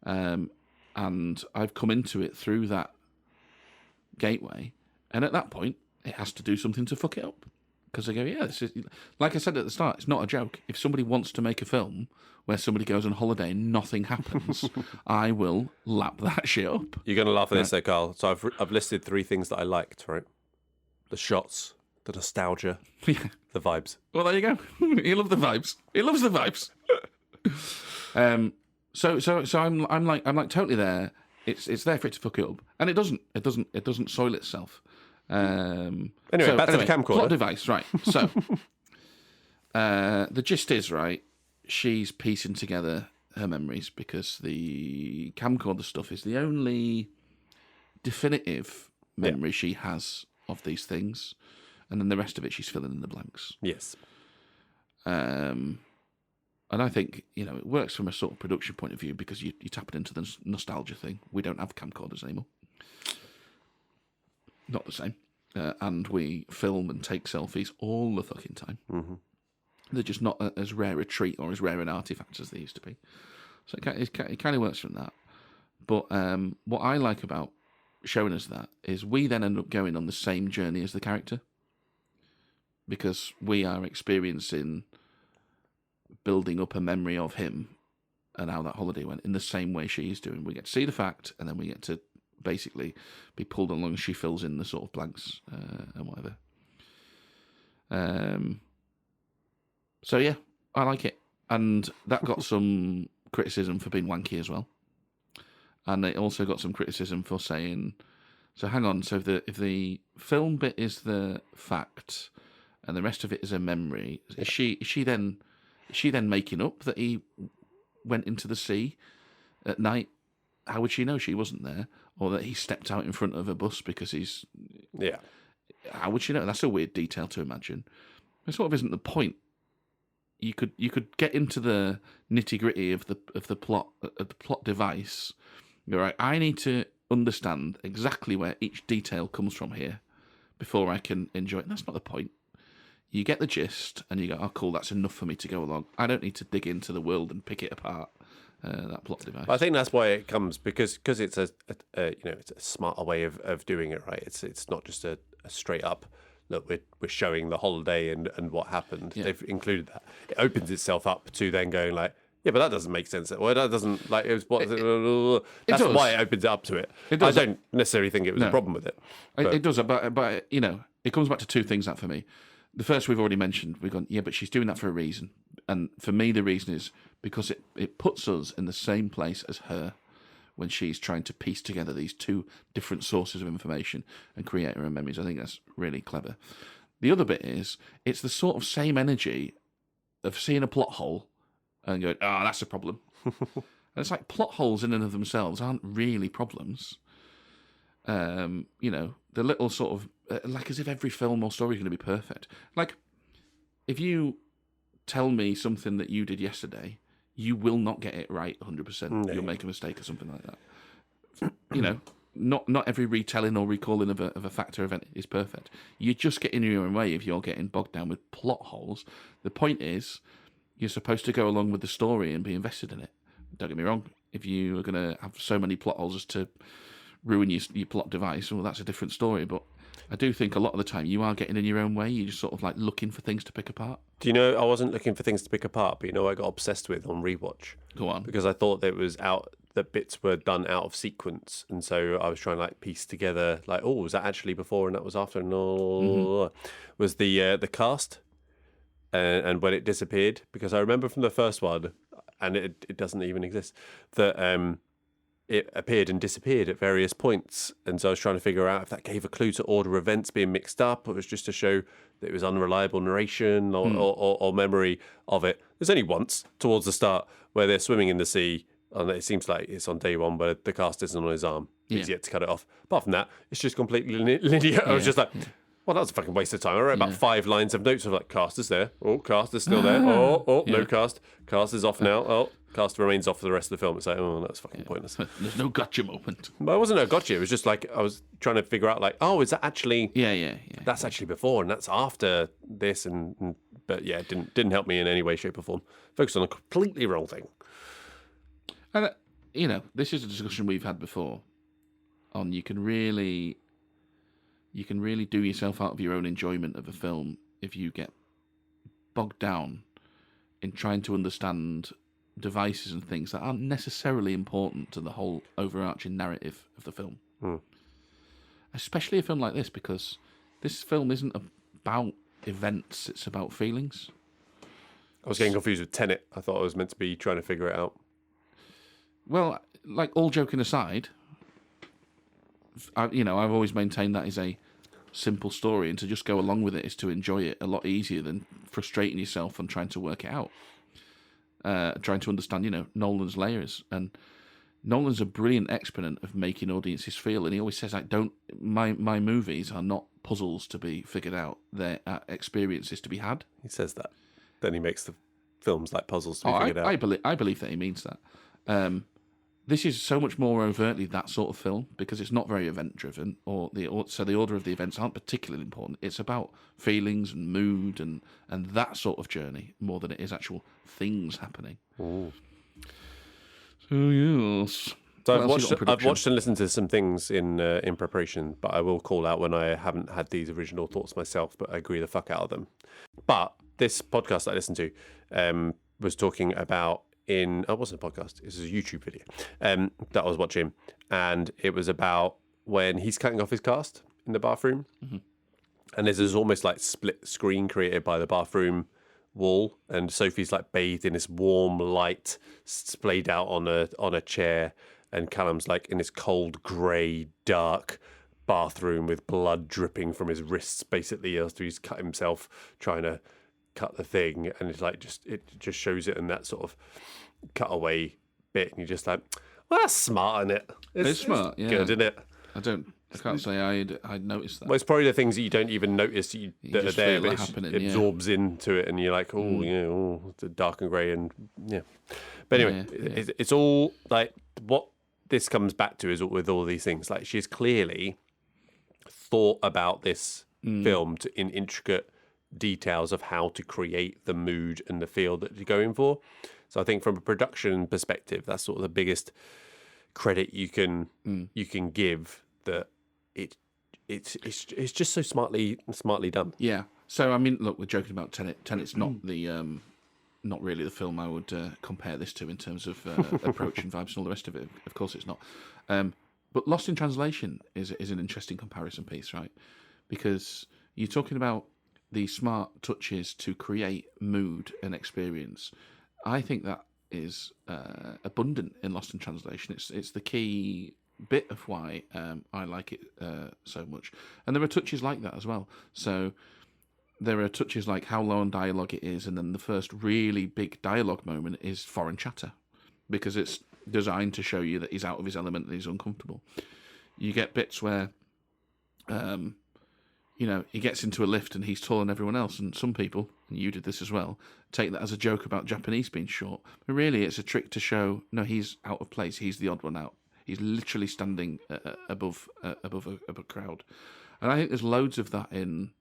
and I've come into it through that gateway, and at that point, it has to do something to fuck it up. Because I go, this is, like I said at the start, it's not a joke. If somebody wants to make a film where somebody goes on holiday and nothing happens, I will lap that shit up. You're going to laugh at this, though, Carl. So I've listed 3 things that I liked, right? The shots, the nostalgia, the vibes. Well, there you go. You love the vibes. He loves the vibes. So I'm like totally there. It's there for it to fuck it up, and it doesn't soil itself. Anyway, back to the camcorder. Plot device, right. So, the gist is, right, she's piecing together her memories because the camcorder stuff is the only definitive memory she has of these things. And then the rest of it, she's filling in the blanks. Yes. And I think, it works from a sort of production point of view because you tap it into the nostalgia thing. We don't have camcorders anymore. Not the same. And we film and take selfies all the fucking time. Mm-hmm. They're just not as rare a treat or as rare an artifact as they used to be. So it kind of works from that. But what I like about showing us that is we then end up going on the same journey as the character. Because we are experiencing building up a memory of him and how that holiday went in the same way she's doing. We get to see the fact and then we get to basically be pulled along as she fills in the sort of blanks and whatever. So yeah, I like it. And that got some criticism for being wanky as well. And it also got some criticism for saying, so hang on, so if the film bit is the fact and the rest of it is a memory, is she then making up that he went into the sea at night? How would she know she wasn't there? Or that he stepped out in front of a bus because he's... Yeah. How would she know? That's a weird detail to imagine. It sort of isn't the point. You could get into the nitty-gritty of the plot device. You're right, I need to understand exactly where each detail comes from here before I can enjoy it. That's not the point. You get the gist and you go, oh, cool, that's enough for me to go along. I don't need to dig into the world and pick it apart that plot device. I think that's why it comes because it's it's a smarter way of doing it, right? It's not just a straight up look. We're showing the holiday and what happened. Yeah. They've included that. It opens itself up to then going like, yeah, but that doesn't make sense. Well, that doesn't like it was what. That's does. why it opens it up to it. It does. I don't necessarily think it was a problem with it. It does, but it comes back to two things that for me. The first we've already mentioned. We've gone, yeah, but she's doing that for a reason, and for me the reason is because it puts us in the same place as her when she's trying to piece together these two different sources of information and create her own memories. I think that's really clever. The other bit is it's the sort of same energy of seeing a plot hole and going, oh, that's a problem. And it's like plot holes in and of themselves aren't really problems. The little sort of, like as if every film or story is going to be perfect. Like, if you tell me something that you did yesterday, you will not get it right 100%. No. You'll make a mistake or something like that. Not every retelling or recalling of a fact or event is perfect. You're just getting in your own way if you're getting bogged down with plot holes. The point is, you're supposed to go along with the story and be invested in it. Don't get me wrong. If you are going to have so many plot holes as to ruin your plot device, well, that's a different story. But I do think a lot of the time you are getting in your own way. You're just sort of like looking for things to pick apart. Do you know, I wasn't looking for things to pick apart, but I got obsessed with on rewatch. Go on. Because I thought that bits were done out of sequence. And so I was trying to like piece together like, oh, was that actually before and that was after? No. Was the cast and when it disappeared? Because I remember from the first one, and it doesn't even exist, that it appeared and disappeared at various points. And so I was trying to figure out if that gave a clue to order of events being mixed up, or it was just to show that it was unreliable narration or memory of it. There's only once towards the start where they're swimming in the sea, and it seems like it's on day one where the cast isn't on his arm. He's yet to cut it off. Apart from that, it's just completely linear. I was just like, well, that was a fucking waste of time. I wrote about 5 lines of notes of like, cast is there. Oh, cast is still there. No cast. Cast is off now. Oh, cast remains off for the rest of the film. It's like, oh, that's fucking pointless. There's no gotcha moment. But it wasn't a gotcha. It was just like, I was trying to figure out like, oh, is that actually... Yeah. That's actually before and that's after this. But yeah, it didn't help me in any way, shape or form. Focused on a completely wrong thing. And, this is a discussion we've had before on you can really do yourself out of your own enjoyment of a film if you get bogged down in trying to understand devices and things that aren't necessarily important to the whole overarching narrative of the film. Especially a film like this, because this film isn't about events, it's about feelings. I was getting confused with Tenet. I thought I was meant to be trying to figure it out. Well, like, all joking aside, I've always maintained that is a simple story, and to just go along with it is to enjoy it a lot easier than frustrating yourself and trying to work it out. Trying to understand, Nolan's layers. And Nolan's a brilliant exponent of making audiences feel, and he always says, like, my movies are not puzzles to be figured out, they're experiences to be had. He says that. Then he makes the films like puzzles to be figured out. I believe that he means that. This is so much more overtly that sort of film because it's not very event-driven, so the order of the events aren't particularly important. It's about feelings and mood and that sort of journey more than it is actual things happening. Ooh. So yes. So I've watched and listened to some things in preparation, but I will call out when I haven't had these original thoughts myself, but I agree the fuck out of them. But this podcast that I listened to was talking about it wasn't a podcast, it was a YouTube video that I was watching, and it was about when he's cutting off his cast in the bathroom, and there's this almost like split screen created by the bathroom wall, and Sophie's like bathed in this warm light splayed out on a chair, and Callum's like in this cold, grey, dark bathroom with blood dripping from his wrists, basically, after he's cut himself trying to cut the thing, and it's like it just shows it in that sort of cutaway bit, and you're just like, well, that's smart, isn't it? It's smart, yeah. Good, isn't it? I can't say I'd noticed that. Well, it's probably the things that you don't even notice that are there, but it absorbs into it, and you're like, it's dark and grey, and yeah. But anyway, it's all like what this comes back to is with all these things. Like, she's clearly thought about this film in intricate details of how to create the mood and the feel that you're going for. So I think from a production perspective, that's sort of the biggest credit you can give, that it's just so smartly done. Yeah. So I mean, look, we're joking about Tenet. Tenet's not not really the film I would compare this to in terms of approach and vibes and all the rest of it. Of course, it's not. But Lost in Translation is an interesting comparison piece, right? Because you're talking about the smart touches to create mood and experience. I think that is abundant in Lost in Translation. It's the key bit of why I like it so much. And there are touches like that as well. So there are touches like how low on dialogue it is, and then the first really big dialogue moment is foreign chatter, because it's designed to show you that he's out of his element and he's uncomfortable. You get bits where, he gets into a lift and he's taller than everyone else, and some people, and you did this as well, take that as a joke about Japanese being short. But really, it's a trick to show, no, he's out of place. He's the odd one out. He's literally standing above a crowd. And I think there's loads of that in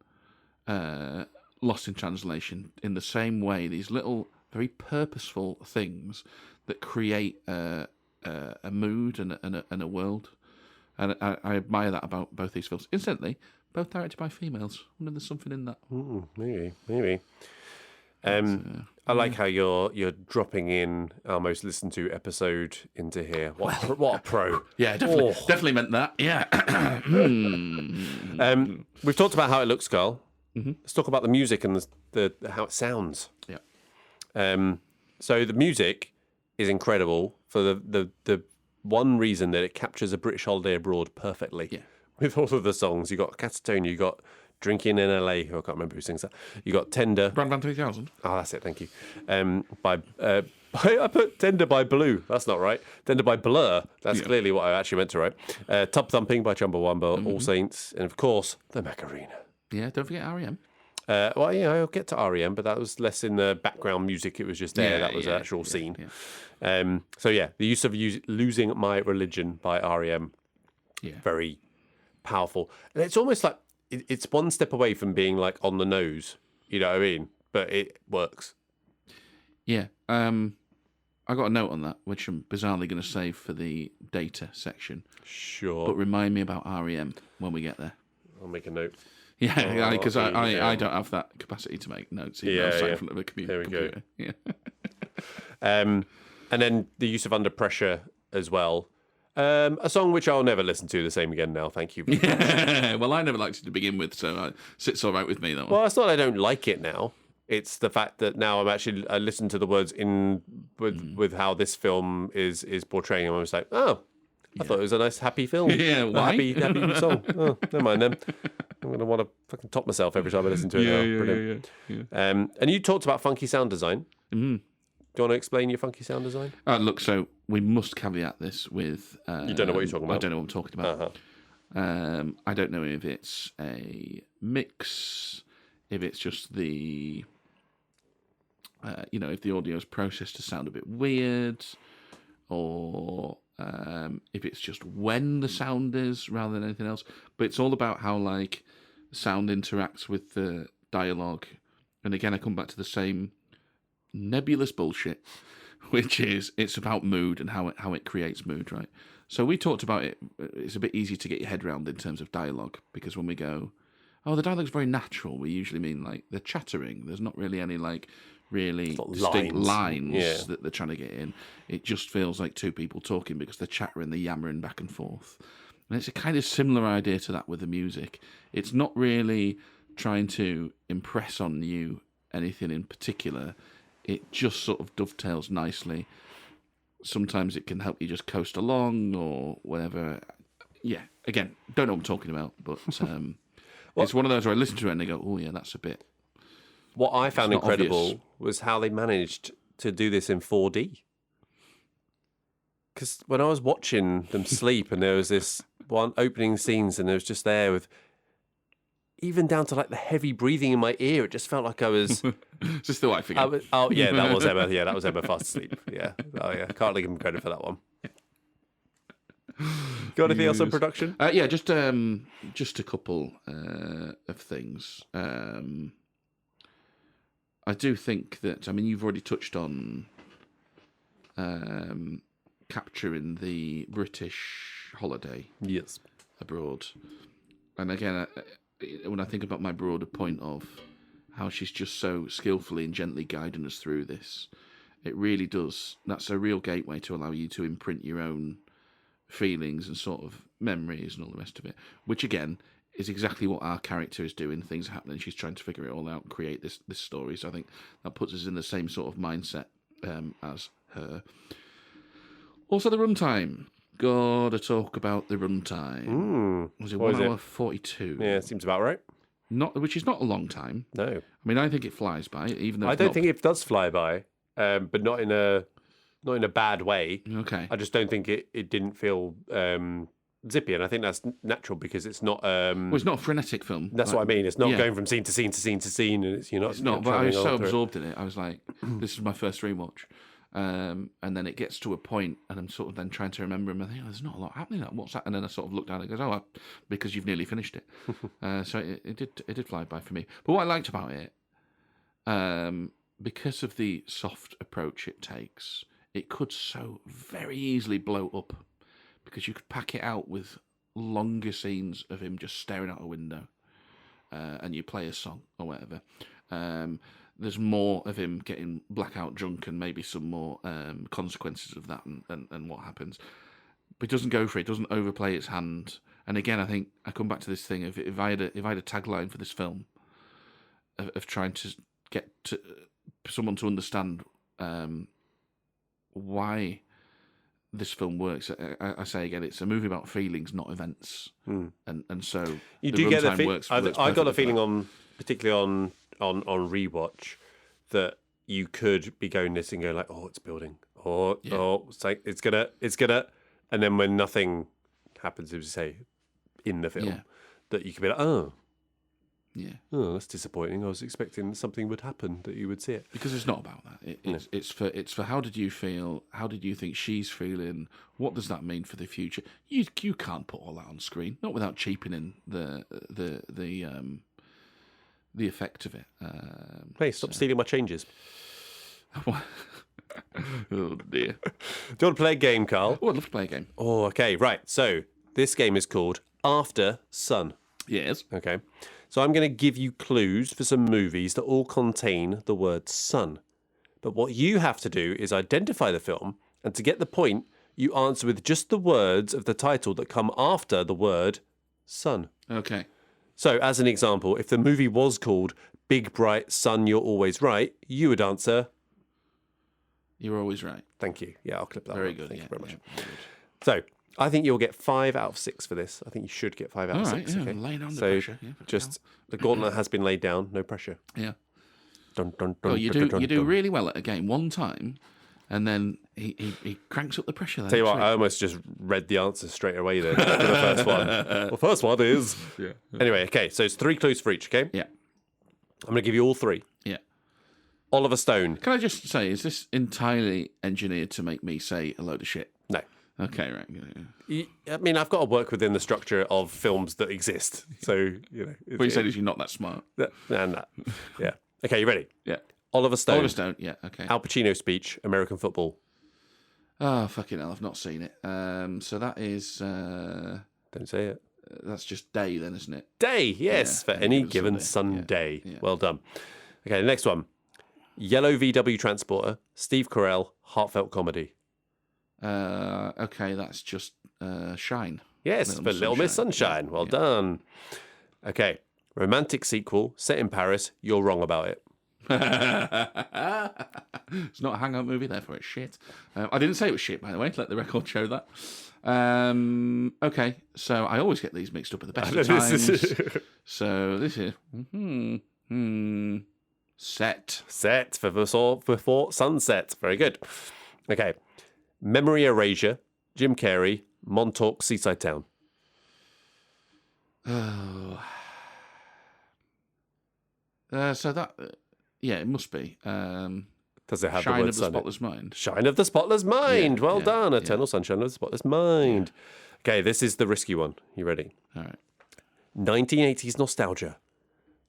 Lost in Translation, in the same way, these little very purposeful things that create a mood and a world. And I admire that about both these films. Incidentally, both directed by females. I wonder if there's something in that. Maybe. I like how you're dropping in our most listened to episode into here. What a pro! Yeah, definitely meant that. Yeah. We've talked about how it looks, Carl. Mm-hmm. Let's talk about the music and the how it sounds. Yeah. So the music is incredible for the one reason that it captures a British holiday abroad perfectly. Yeah. With all of the songs, you got Catatonia, you got Drinking in LA. I can't remember who sings that. You got Tender. Brand Van 3000. Oh, that's it. Thank you. I put Tender by Blue. That's not right. Tender by Blur. That's clearly what I actually meant to write. Tub Thumping by Chumbawamba, All Saints, and of course the Macarena. Yeah, don't forget R.E.M. I'll get to R.E.M., but that was less in the background music. It was just there. That was an actual scene. Yeah. The use of Losing My Religion by R.E.M. Yeah. Very powerful. And it's almost like it's one step away from being like on the nose. You know what I mean? But it works. Yeah. I got a note on that, which I'm bizarrely going to save for the data section. Sure. But remind me about R.E.M. when we get there. I'll make a note. Yeah, because I don't have that capacity to make notes. Even though I'm sat in front of a computer. There we go. Yeah. And then the use of Under Pressure as well. A song which I'll never listen to the same again now. Thank you. Well, I never liked it to begin with, so it sits all right with me, that one. Well, it's not I don't like it now. It's the fact that now I listen to the words with how this film is portraying them. I was like, oh, I thought it was a nice happy film. Yeah, why? Happy song. Oh, never mind then. I'm going to want to fucking top myself every time I listen to it now. Brilliant. Yeah. And you talked about funky sound design. Mm. Do you want to explain your funky sound design? Look, so we must caveat this with... you don't know what you're talking about? I don't know what I'm talking about. Uh-huh. I don't know if it's a mix, if it's just the... if the audio is processed to sound a bit weird, or if it's just when the sound is rather than anything else. But it's all about how, like, sound interacts with the dialogue. And again, I come back to the same nebulous bullshit, which is it's about mood and how it creates mood, right? So we talked about it. It's a bit easy to get your head around in terms of dialogue, because when we go, oh, the dialogue's very natural, we usually mean like they're chattering. There's not really any like really distinct lines that they're trying to get in. It just feels like two people talking because they're chattering, they're yammering back and forth. And it's a kind of similar idea to that with the music. It's not really trying to impress on you anything in particular. It just sort of dovetails nicely. Sometimes it can help you just coast along or whatever. Yeah, again, don't know what I'm talking about, but it's one of those where I listen to it and they go, oh yeah, that's a bit... What I found incredible obvious. was how they managed to do this in 4D. Because when I was watching them sleep and there was this one opening scenes and it was just there with... Even down to like the heavy breathing in my ear, it just felt like I was... Is this the wife again? That was Emma. Yeah, that was Emma fast asleep. Yeah. Oh, yeah. Can't give him credit for that one. Got anything else on production? Just a couple of things. I do think that, I mean, you've already touched on capturing the British holiday Yes. abroad. And again, when I think about my broader point of how she's just so skillfully and gently guiding us through this, it really does. That's a real gateway to allow you to imprint your own feelings and sort of memories and all the rest of it, which again is exactly what our character is doing. Things are happening. She's trying to figure it all out and create this story. So I think that puts us in the same sort of mindset as her. Also, the runtime. Gotta talk about the runtime. Was it 1 hour 42? Yeah, seems about right. Which is not a long time. No. I mean, I think it flies by, even though I don't think it does fly by, but not in a bad way. Okay. I just don't think it didn't feel zippy, and I think that's natural because it's not. Well, it's not a frenetic film. That's what I mean. It's not going from scene to scene to scene to scene, and it's not. But I was so absorbed in it. I was like, "This is my first rewatch," and then it gets to a point, and I'm sort of then trying to remember, and I think, "There's not a lot happening. What's that?" And then I sort of look down and goes, "Oh, because you've nearly finished it." So it did fly by for me. But what I liked about it, because of the soft approach it takes, it could so very easily blow up. Because you could pack it out with longer scenes of him just staring out a window, and you play a song or whatever. There's more of him getting blackout drunk and maybe some more consequences of that and what happens. But it doesn't go for it. It doesn't overplay its hand. And again, I think I come back to this thing of if I had a tagline for this film of trying to get someone to understand why this film works. I say again, it's a movie about feelings, not events, and so you do get the works. I got a feeling particularly on rewatch, that you could be going this and go like, oh, it's building, it's like it's gonna, and then when nothing happens, as you say, in the film, that you could be like, oh. Yeah. Oh, that's disappointing. I was expecting something would happen, that you would see it. Because it's not about that. It's for how did you feel? How did you think she's feeling? What does that mean for the future? You can't put all that on screen, not without cheapening the effect of it. Hey, stop stealing my changes. Oh dear. Do you want to play a game, Carl? Oh, I'd love to play a game. Oh, okay, right. So this game is called Aftersun. Yes. Okay. So I'm going to give you clues for some movies that all contain the word sun. But what you have to do is identify the film, and to get the point, you answer with just the words of the title that come after the word sun. Okay. So, as an example, if the movie was called Big Bright Sun, You're Always Right, you would answer... You're always right. Thank you. Yeah, I'll clip that. Very one. good. Thank you very much. Yeah, so, I think you'll get 5 out of 6 for this. I think you should get 5 out of 6. Yeah, Okay. laying on the so pressure. Yeah, just the gauntlet has been laid down. No pressure. Yeah. Dun, dun, dun, Well, you dun, do dun, you do dun. really well at a game one time, and then he cranks up the pressure. Then Tell you what, I almost just read the answer straight away then for the first one. The first one is... Yeah. Anyway, okay, so it's 3 clues for each, okay? Yeah. I'm going to give you all 3. Yeah. Oliver Stone. Can I just say, is this entirely engineered to make me say a load of shit? No. Okay, right. Yeah. I mean, I've got to work within the structure of films that exist. So, you know. What you said is you're not that smart. And that. Yeah. Okay, you ready? Yeah. Oliver Stone. Oliver Stone, yeah, okay. Al Pacino speech, American football. Oh, fucking hell, I've not seen it. So that is... Don't say it. That's just Day then, isn't it? Day, yes, Yeah, for any given Sunday. Yeah. Well done. Okay, the next one. Yellow VW Transporter, Steve Carell, heartfelt comedy. Okay, that's just Shine. Yes, for Little Miss Sunshine. Well done. Okay, romantic sequel, set in Paris, You're Wrong About It. It's not a hangout movie, therefore it's shit. I didn't say it was shit, by the way. Let the record show that. Okay, so I always get these mixed up at the best of times. So this is Set for before sunset. Very good. Okay, Memory Erasure, Jim Carrey, Montauk, Seaside Town. Oh. So that, yeah, it must be. Does it have Shine the word of the sun? Spotless Mind? Shine of the Spotless Mind. Well done. yeah. Eternal Sunshine of the Spotless Mind. Okay, this is the risky one. You ready? All right. 1980s nostalgia.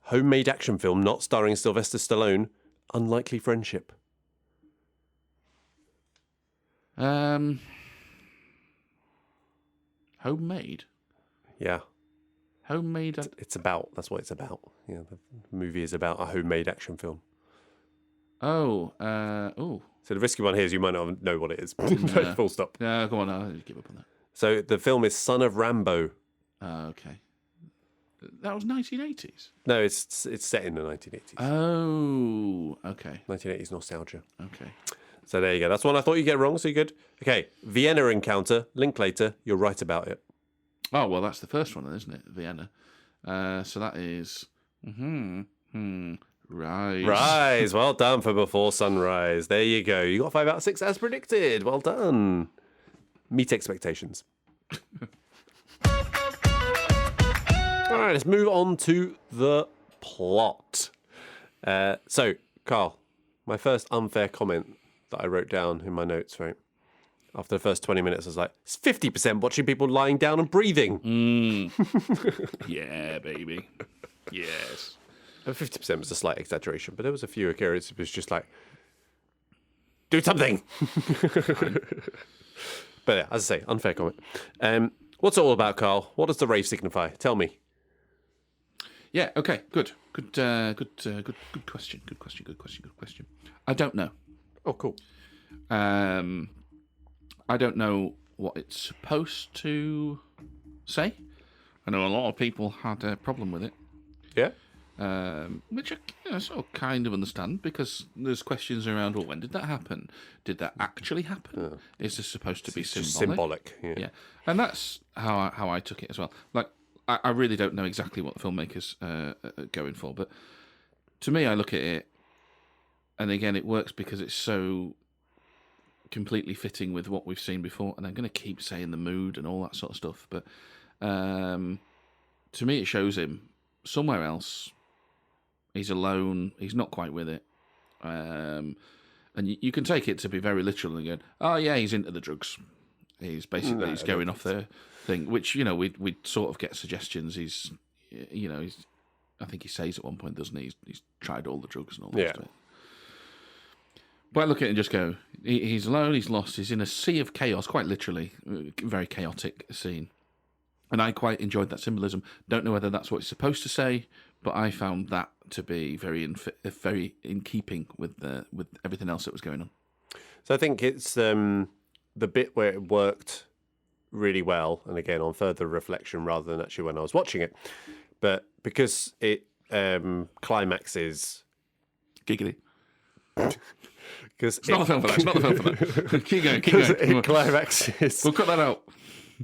Homemade action film not starring Sylvester Stallone. Unlikely Friendship. Homemade. Yeah. Homemade. That's what it's about. Yeah, the movie is about a homemade action film. Oh. So the risky one here is you might not know what it is. No. Full stop. Yeah, go on. I'll give up on that. So the film is Son of Rambo. Okay. That was 1980s? No, it's set in the 1980s. Oh, okay. 1980s nostalgia. Okay. So there you go. That's one I thought you'd get wrong, so you're good. Okay, Vienna Encounter, Linklater, you're right about it. Oh, well, that's the first one, then, isn't it? Vienna. So that is... Rise. Rise. Well done for Before Sunrise. There you go. You got 5 out of 6 as predicted. Well done. Meet expectations. All right, let's move on to the plot. So, Carl, my first unfair comment that I wrote down in my notes, right? After the first 20 minutes, I was like, it's 50% watching people lying down and breathing. Yeah, baby. Yes. 50% was a slight exaggeration, but there was a few occurrences. It was just like, do something. But yeah, as I say, unfair comment. What's it all about, Carl? What does the rave signify? Tell me. Yeah. Okay. Good question. Good question. I don't know. Oh, cool. I don't know what it's supposed to say. I know a lot of people had a problem with it. Yeah. Which I sort of kind of understand, because there's questions around, well, when did that happen? Did that actually happen? Is this supposed to be symbolic? Yeah. And that's how I took it as well. Like, I really don't know exactly what the filmmakers are going for, but to me, I look at it, and again, it works because it's so completely fitting with what we've seen before, and I'm going to keep saying the mood and all that sort of stuff, but to me, it shows him somewhere else. He's alone. He's not quite with it. And you can take it to be very literal and go, oh, yeah, he's into the drugs. He's basically he's going off the thing, which, we sort of get suggestions. He's I think he says at one point, doesn't he? He's tried all the drugs and all that stuff. But I look at it and just go, he's alone, he's lost, he's in a sea of chaos, quite literally, very chaotic scene. And I quite enjoyed that symbolism. Don't know whether that's what it's supposed to say, but I found that to be very in keeping with everything else that was going on. So I think it's the bit where it worked really well, and again on further reflection rather than actually when I was watching it, but because it climaxes giggly. Because it's not a film for that. It's not the film for that. Keep going. It climaxes. We'll cut that out.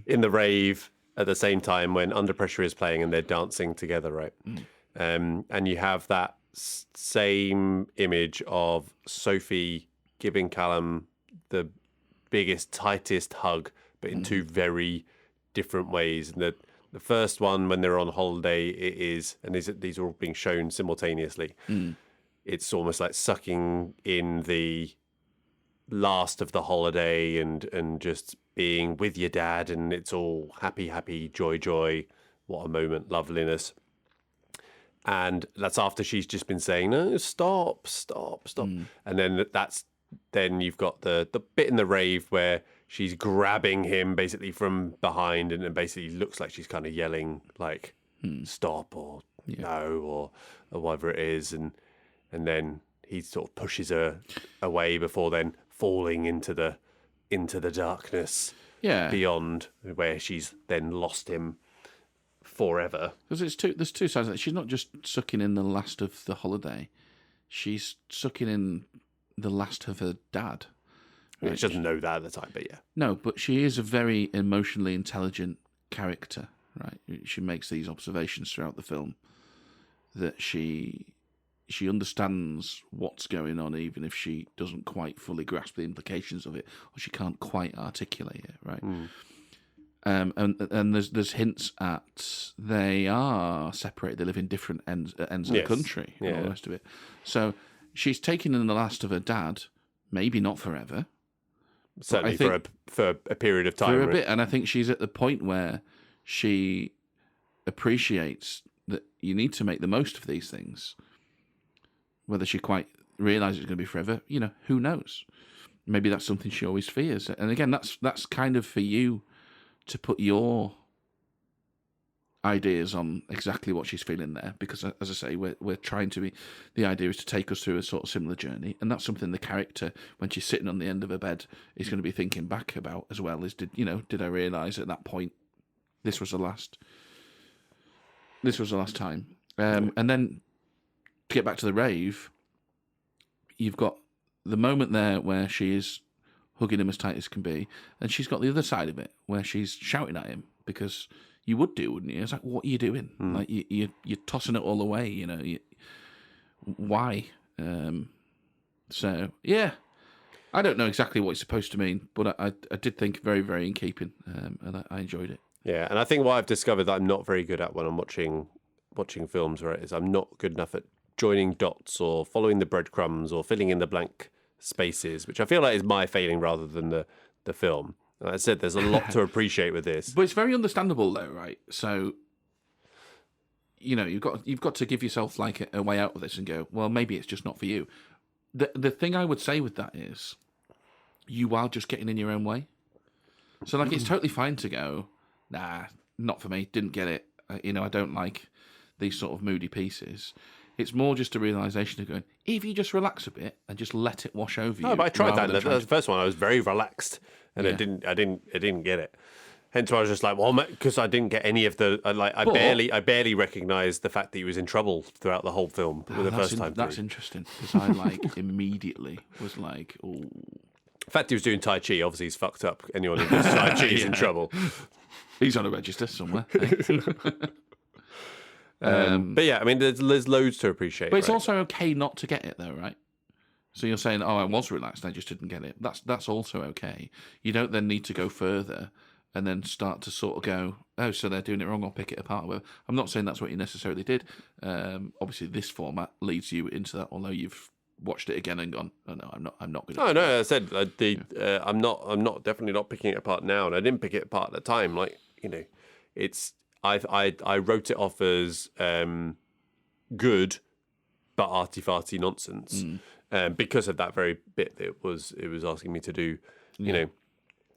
In the rave at the same time when Under Pressure is playing and they're dancing together, right? And you have that same image of Sophie giving Callum the biggest, tightest hug, but in two very different ways. And the first one, when they're on holiday, it is, and these are all being shown simultaneously. It's almost like sucking in the last of the holiday and just being with your dad, and it's all happy, joy, what a moment, loveliness. And that's after she's just been saying, no, stop. And then you've got the bit in the rave where she's grabbing him basically from behind, and it basically looks like she's kind of yelling like stop or no or whatever it is, and then he sort of pushes her away before then falling into the darkness beyond, where she's then lost him forever. Because there's two sides. She's not just sucking in the last of the holiday; she's sucking in the last of her dad. Right? She doesn't know that at the time, but yeah. No, but she is a very emotionally intelligent character, right? She makes these observations throughout the film that she understands what's going on, even if she doesn't quite fully grasp the implications of it, or she can't quite articulate it, right? And there's hints at they are separated. They live in different ends of the country, and all the rest of it. So she's taking in the last of her dad, maybe not forever. Certainly for a period of time. For a bit, and I think she's at the point where she appreciates that you need to make the most of these things. Whether she quite realises it's going to be forever, who knows? maybe that's something she always fears. And again, that's kind of for you to put your ideas on exactly what she's feeling there, because as I say, we're trying to be, the idea is to take us through a sort of similar journey, and that's something the character, when she's sitting on the end of her bed, is going to be thinking back about as well, is did I realise at that point this was the last time. And then to get back to the rave, you've got the moment there where she is hugging him as tight as can be, and she's got the other side of it where she's shouting at him, because you would do, wouldn't you? It's like, what are you doing? Like you're tossing it all away. Why? So yeah, I don't know exactly what it's supposed to mean, but I did think very, very in keeping, and I enjoyed it. Yeah, and I think what I've discovered that I'm not very good at when I'm watching films, right, is I'm not good enough at joining dots or following the breadcrumbs or filling in the blank spaces, which I feel like is my failing rather than the film. Like I said, there's a lot to appreciate with this. But it's very understandable, though, right? So, you've got to give yourself like a way out of this and go, well, maybe it's just not for you. The thing I would say with that is, you are just getting in your own way. So, like, it's totally fine to go, nah, not for me, didn't get it. I don't like these sort of moody pieces. It's more just a realisation of going, if you just relax a bit and just let it wash over you. No, but I tried that. The first one, I was very relaxed, and I didn't get it. Hence why I was just like, well, because I didn't get any of the, I barely recognised the fact that he was in trouble throughout the whole film the first time. That's interesting, because I immediately was like, oh. The fact he was doing Tai Chi, obviously he's fucked up. Anyone who does Tai Chi is in trouble. He's on a register somewhere. But yeah, I mean, there's loads to appreciate. But it's also okay not to get it, though, right? So you're saying, oh, I was relaxed, I just didn't get it. That's also okay. You don't then need to go further and then start to sort of go, oh, so they're doing it wrong, I'll pick it apart. Well, I'm not saying that's what you necessarily did. Obviously, this format leads you into that, although you've watched it again and gone, oh no, I'm not going to. Oh no, I said I'm definitely not picking it apart now, and I didn't pick it apart at the time. Like, it's I wrote it off as good, but arty-farty nonsense, because of that very bit that it was asking me to do.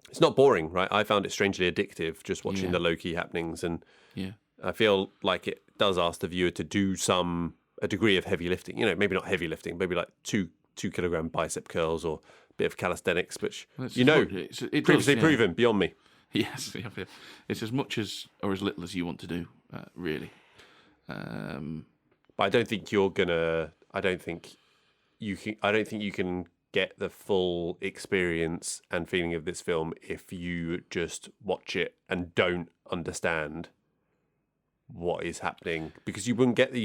It's not boring, right? I found it strangely addictive just watching the low-key happenings, and I feel like it does ask the viewer to do a degree of heavy lifting. Maybe not heavy lifting, maybe like 2 kilogram bicep curls or a bit of calisthenics, which previously proven beyond me. Yes, it's as much as or as little as you want to do, really. But I don't think you're gonna. I don't think you can get the full experience and feeling of this film if you just watch it and don't understand what is happening, because you wouldn't get the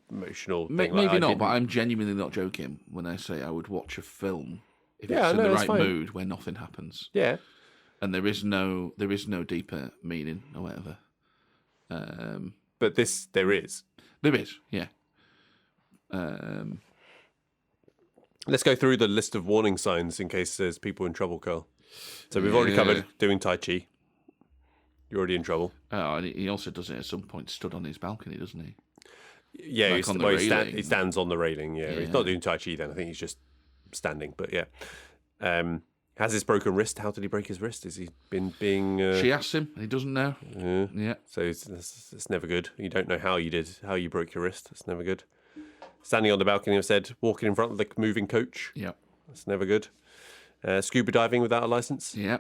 emotional thing. Maybe not, but I'm genuinely not joking when I say I would watch a film if it's in the right mood where nothing happens. Yeah. And there is no deeper meaning or whatever. But there is. There is, yeah. Let's go through the list of warning signs in case there's people in trouble, Carl. So we've already covered doing Tai Chi. You're already in trouble. Oh, and he also does it at some point, stood on his balcony, doesn't he? Yeah, he stands on the railing. Yeah, he's not doing Tai Chi then. I think he's just standing. But yeah. Has his broken wrist? How did he break his wrist? Has he been being... She asks him. He doesn't know. Yeah. So it's never good. You don't know how you broke your wrist. It's never good. Standing on the balcony, I've said, walking in front of the moving coach. Yeah. That's never good. Scuba diving without a license. Yeah.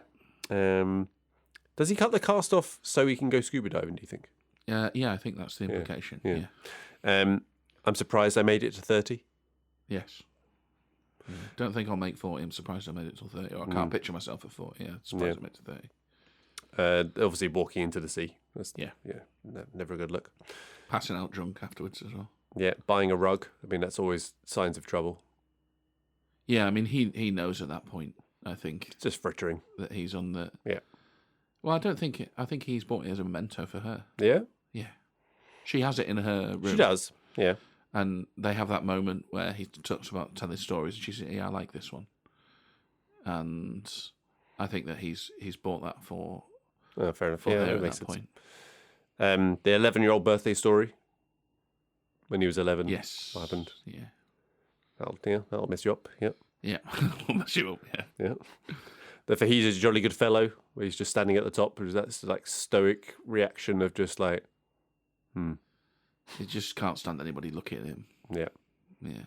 Does he cut the cast off so he can go scuba diving, do you think? Yeah, I think that's the implication. Yeah. I'm surprised I made it to 30. Yes. Yeah. Don't think I'll make 40. I'm surprised I made it till 30. Or I can't picture myself at 40. Yeah, surprised I made it to 30. Obviously, walking into the sea. Yeah, never a good look. Passing out drunk afterwards as well. Yeah, buying a rug. I mean, that's always signs of trouble. Yeah, I mean, he knows at that point, I think. It's just frittering. That he's on the... Yeah. Well, I think he's bought it as a memento for her. Yeah? Yeah. She has it in her room. She does, yeah. And they have that moment where he talks about telling stories, and she says, yeah, I like this one. And I think that he's bought that for... Oh, fair enough. For her at that point. The 11-year-old birthday story. When he was 11. Yes. What happened? Yeah. That'll mess you up, yeah. Yeah, we'll mess you up. Yeah. Therefore, he's a jolly good fellow, where he's just standing at the top. That's like stoic reaction of just like, He just can't stand anybody looking at him. Yeah. Yeah.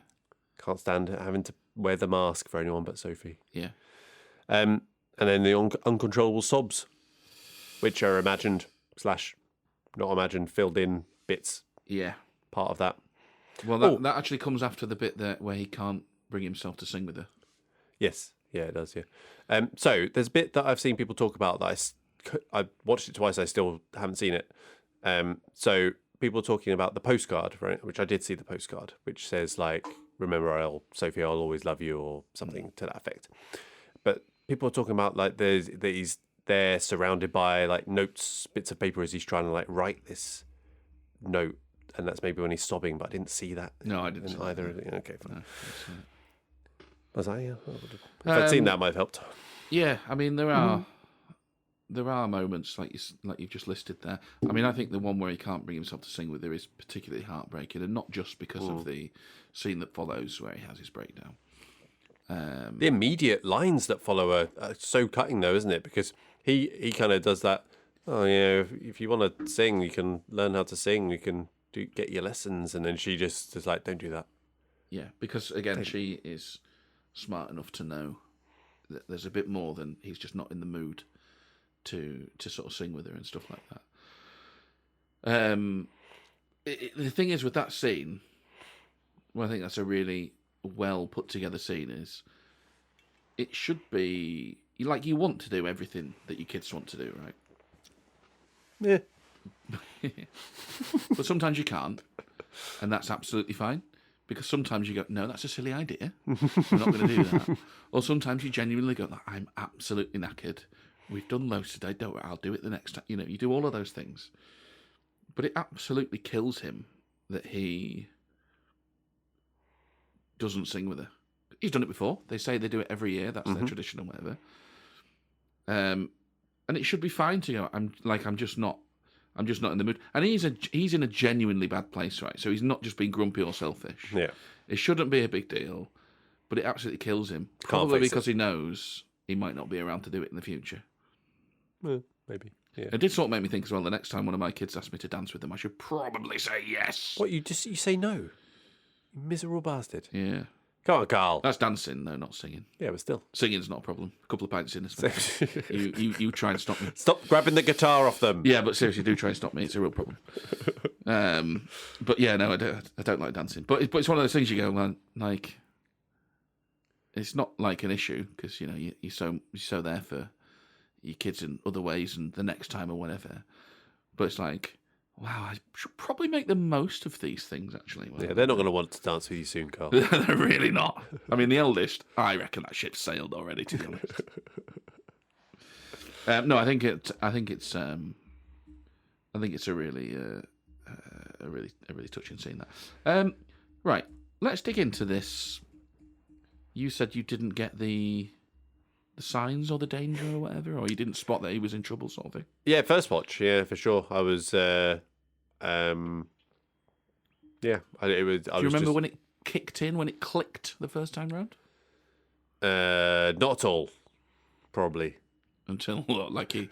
Can't stand having to wear the mask for anyone but Sophie. Yeah. And then the uncontrollable sobs, which are imagined / not imagined, filled in bits. Yeah. Part of that. Well, that actually comes after the bit where he can't bring himself to sing with her. Yes. Yeah, it does, yeah. So there's a bit that I've seen people talk about that I watched it twice, I still haven't seen it. So people are talking about the postcard, right? Which I did see the postcard, which says like, remember, Sophie, I'll always love you, or something to that effect. But people are talking about like they're surrounded by like notes, bits of paper as he's trying to like write this note, and that's maybe when he's sobbing. But I didn't see that. No, I didn't see either. That. Okay, fine. No, was I? Yeah. If I'd seen that, it might have helped. Yeah, I mean there are moments like you've just listed there. I mean, I think the one where he can't bring himself to sing with her is particularly heartbreaking, and not just because of the scene that follows where he has his breakdown. The immediate lines that follow are so cutting, though, isn't it? Because he kind of does that. Oh, yeah. If you want to sing, you can learn how to sing. You can get your lessons, and then she just is like, "Don't do that." Yeah, because again, she is smart enough to know that there's a bit more than he's just not in the mood to sort of sing with her and stuff like that. The thing is with that scene, well, I think that's a really well put together scene. Is it should be like you want to do everything that your kids want to do, right? Yeah. But sometimes you can't, and that's absolutely fine. Because sometimes you go, no, that's a silly idea. We're not going to do that. Or sometimes you genuinely go, I'm absolutely knackered. We've done loads today. Don't worry, I'll do it the next time. You know, you do all of those things. But it absolutely kills him that he doesn't sing with her. He's done it before. They say they do it every year. That's their tradition or whatever. And it should be fine to go, I'm just not in the mood. And he's in a genuinely bad place, right? So he's not just being grumpy or selfish. Yeah. It shouldn't be a big deal, but it absolutely kills him. Probably because he knows he might not be around to do it in the future. Well, maybe. Yeah. It did sort of make me think as well, the next time one of my kids asked me to dance with them, I should probably say yes. What, you say no? You miserable bastard. Yeah. Come on, Carl. That's dancing, though, not singing. Yeah, but still. Singing's not a problem. A couple of pints in, you try and stop me. Stop grabbing the guitar off them. Yeah, but seriously, do try and stop me. It's a real problem. But yeah, no, I don't like dancing. But it's one of those things you go, man, like, it's not like an issue because, you know, you're so there for your kids in other ways and the next time or whatever. But it's like, wow, I should probably make the most of these things, actually. Yeah, they're not going to want to dance with you soon, Carl. They're really not. I mean, the eldest, I reckon that ship sailed already, to be honest. No, I think it's a really touching scene. That. Right, let's dig into this. You said you didn't get the signs or the danger or whatever, or you didn't spot that he was in trouble, sort of thing. Yeah, first watch. Yeah, for sure. I was. Yeah, it was. Do you remember when it kicked in, when it clicked the first time round? Not at all. Probably until like he.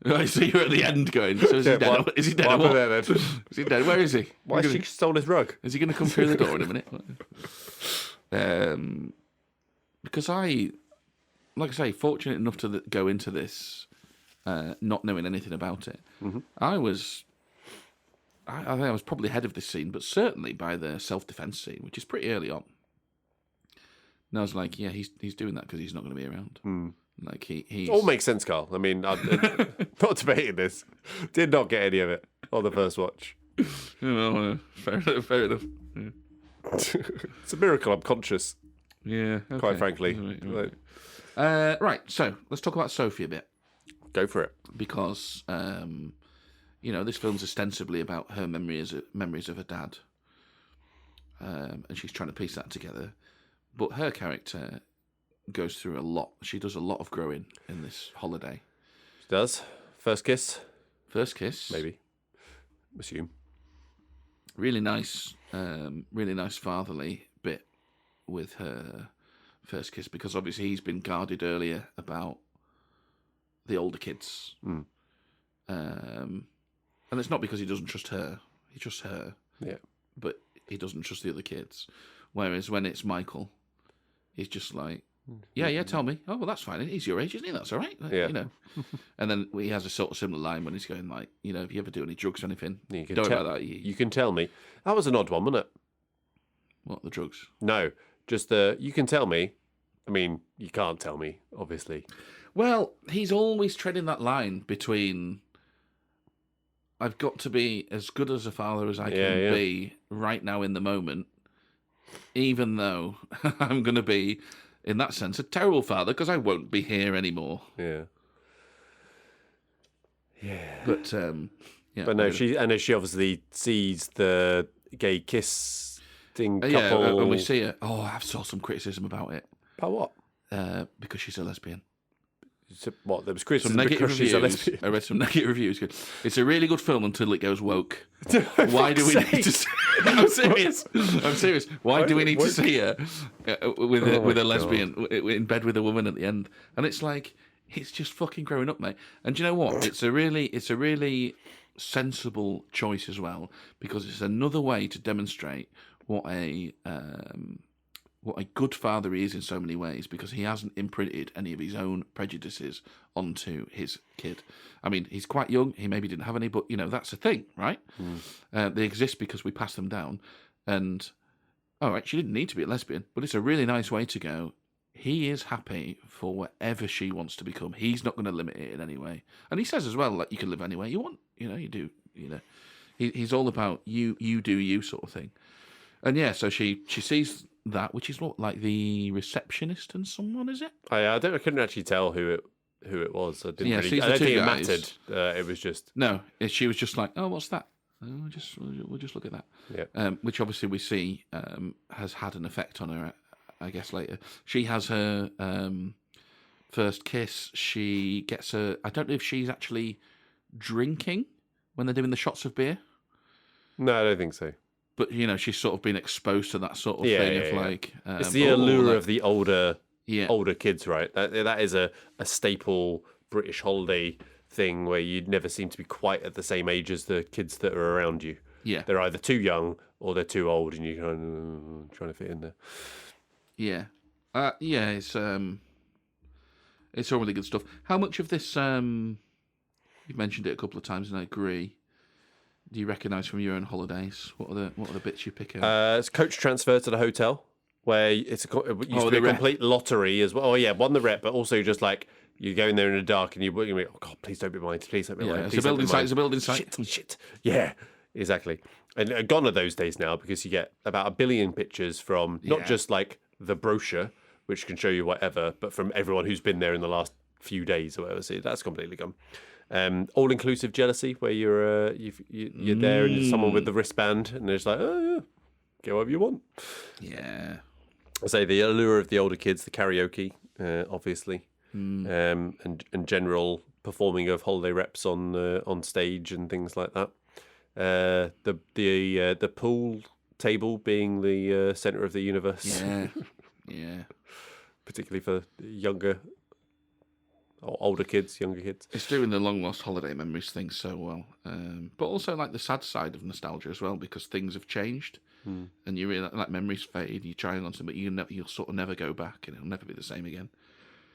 I see you at the end going. So is he dead? What? Is he dead? What there, then? Is he dead? Where is he? Why she stole his rug? Is he going to come through the door in a minute? Because like I say, fortunate enough to go into this not knowing anything about it. Mm-hmm. I think I was probably ahead of this scene, but certainly by the self-defense scene, which is pretty early on. And I was like, yeah, he's doing that because he's not going to be around. Mm. Like he's... all makes sense, Carl. I mean, I'm not debating this. Did not get any of it on the first watch. Fair enough. Yeah. It's a miracle I'm conscious. Yeah, okay. Quite frankly. Right. Right, so let's talk about Sophie a bit. Go for it. Because, this film's ostensibly about her memories of her dad. And she's trying to piece that together. But her character goes through a lot. She does a lot of growing in this holiday. She does. First kiss? First kiss. Maybe. Assume. Really nice fatherly bit with her first kiss, because obviously he's been guarded earlier about the older kids. And it's not because he doesn't trust her. He trusts her. Yeah. But he doesn't trust the other kids. Whereas when it's Michael, he's just like, yeah, tell me. Oh, well, that's fine. He's your age, isn't he? That's all right. Yeah. You know. And then he has a sort of similar line when he's going like, you know, if you ever do any drugs or anything, You can don't tell, worry about that. You can tell me. That was an odd one, wasn't it? What, the drugs? No, just you can tell me. I mean, you can't tell me, obviously. Well, he's always treading that line between I've got to be as good as a father as I can be right now in the moment, even though I'm going to be, in that sense, a terrible father because I won't be here anymore. Yeah. But But no, she obviously sees the gay kiss thing couple. and we see her. Oh, I saw some criticism about it. About what? Because she's a lesbian. What? There was criticism Some negative because she's a reviews. lesbian. I read some negative reviews. It's a really good film until it goes woke. For Why do we fuck's need to sake. see... I'm serious. Why do we need to see her with a lesbian in bed with a woman at the end? And it's like, it's just fucking growing up, mate. And do you know what? It's a really sensible choice as well, because it's another way to demonstrate what a good father he is in so many ways, because he hasn't imprinted any of his own prejudices onto his kid. I mean, he's quite young. He maybe didn't have any, but, you know, that's a thing, right? They exist because we pass them down. And, all right, she didn't need to be a lesbian, but it's a really nice way to go. He is happy for whatever she wants to become. He's not going to limit it in any way. And he says as well, like, you can live any way you want. You know, you do, you know. He's all about you do you sort of thing. And, yeah, so she sees that, which is what, like the receptionist and someone, is it? I couldn't actually tell who it was. I didn't really. sees I the don't two think it guys. mattered. It was just No, she was just like, oh, what's that? Oh, we'll just look at that. Yeah. Which obviously we see has had an effect on her, I guess, later. She has her first kiss. She gets her... I don't know if she's actually drinking when they're doing the shots of beer. No, I don't think so. But, you know, she's sort of been exposed to that sort of thing of like... it's the allure like, of the older kids, right? That is a staple British holiday thing where you never seem to be quite at the same age as the kids that are around you. Yeah. They're either too young or they're too old and you're kind of trying to fit in there. Yeah. It's all really good stuff. How much of this, you've mentioned it a couple of times and I agree, do you recognise from your own holidays? What are the bits you pick out? It's coach transfer to the hotel, where it used to be a complete lottery as well. Oh yeah, won the rep, but also just like you go in there in the dark and you're like, oh god, please don't be mine, please don't be mine. It's a building site. It's a building site. Shit. Yeah, exactly. And gone are those days now because you get about 1 billion pictures from not just like the brochure, which can show you whatever, but from everyone who's been there in the last few days or whatever. So that's completely gone. All-inclusive jealousy, where you're there and there's someone with the wristband, and they're just like, oh yeah, go wherever you want. Yeah. I say the allure of the older kids, the karaoke, obviously, and general performing of holiday reps on stage and things like that. The pool table being the center of the universe. Yeah. Particularly for younger. Older kids, younger kids. It's doing the long lost holiday memories thing so well, but also like the sad side of nostalgia as well, because things have changed, and you really like memories fade. You try on something, but you'll sort of never go back, and it'll never be the same again.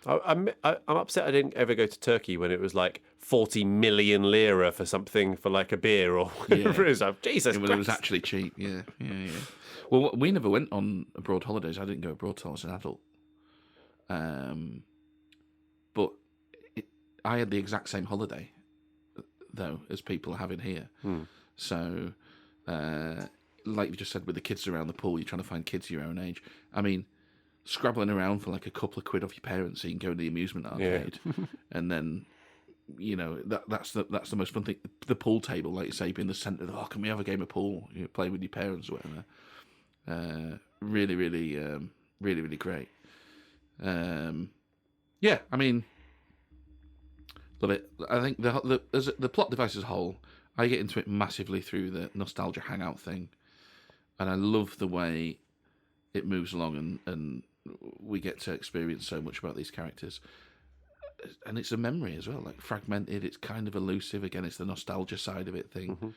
I'm upset I didn't ever go to Turkey when it was like 40 million lira for something for like a beer or whatever it is. Jesus Christ. It was actually cheap. Yeah. Well, we never went on abroad holidays. I didn't go abroad till I was an adult. But I had the exact same holiday, though, as people are having here. So, like you just said, with the kids around the pool, you're trying to find kids your own age. I mean, scrabbling around for like a couple of quid off your parents so you can go to the amusement arcade. And then, you know, that's the most fun thing. The pool table, like you say, being the centre of, can we have a game of pool? You know, play with your parents or whatever. Really, really great. Yeah, I mean, love it. I think the plot device as a whole, I get into it massively through the nostalgia hangout thing, and I love the way it moves along and we get to experience so much about these characters. And it's a memory as well, like fragmented. It's kind of elusive. Again, it's the nostalgia side of it thing.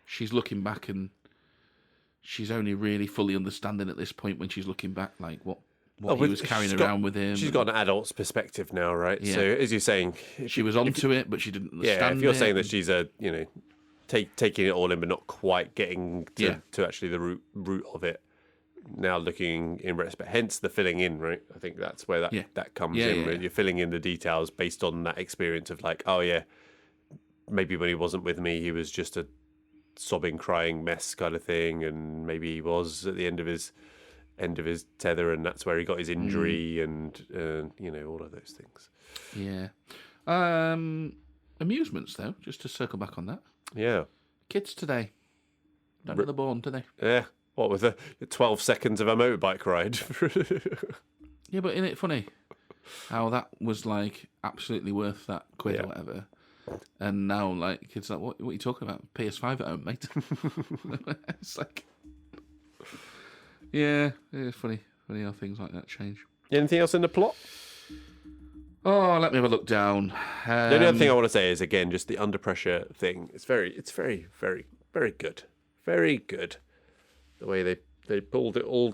She's looking back, and she's only really fully understanding at this point when she's looking back, like what he was carrying around with him. She's got an adult's perspective now, right? Yeah. So as you're saying, she was onto it, but she didn't understand. Yeah, if you're saying that she's taking it all in, but not quite getting to actually the root of it. Now looking in retrospect, hence the filling in, right? I think that's where that comes in. Where you're filling in the details based on that experience of like, oh yeah, maybe when he wasn't with me, he was just a sobbing, crying mess kind of thing, and maybe he was at the end of his tether, and that's where he got his injury, and all of those things. Yeah. Amusements though, just to circle back on that. Yeah. Kids today don't know they're born, do they? Yeah. What with the 12 seconds of a motorbike ride? Yeah, but isn't it funny how that was like absolutely worth that quid or whatever? And now, like, kids are like, what are you talking about? PS5 at home, mate. It's like, yeah, it's funny how things like that change. Anything else in the plot? Oh, let me have a look down. The only other thing I want to say is, again, just the under pressure thing. It's very, very, very good. Very good. The way they pulled it all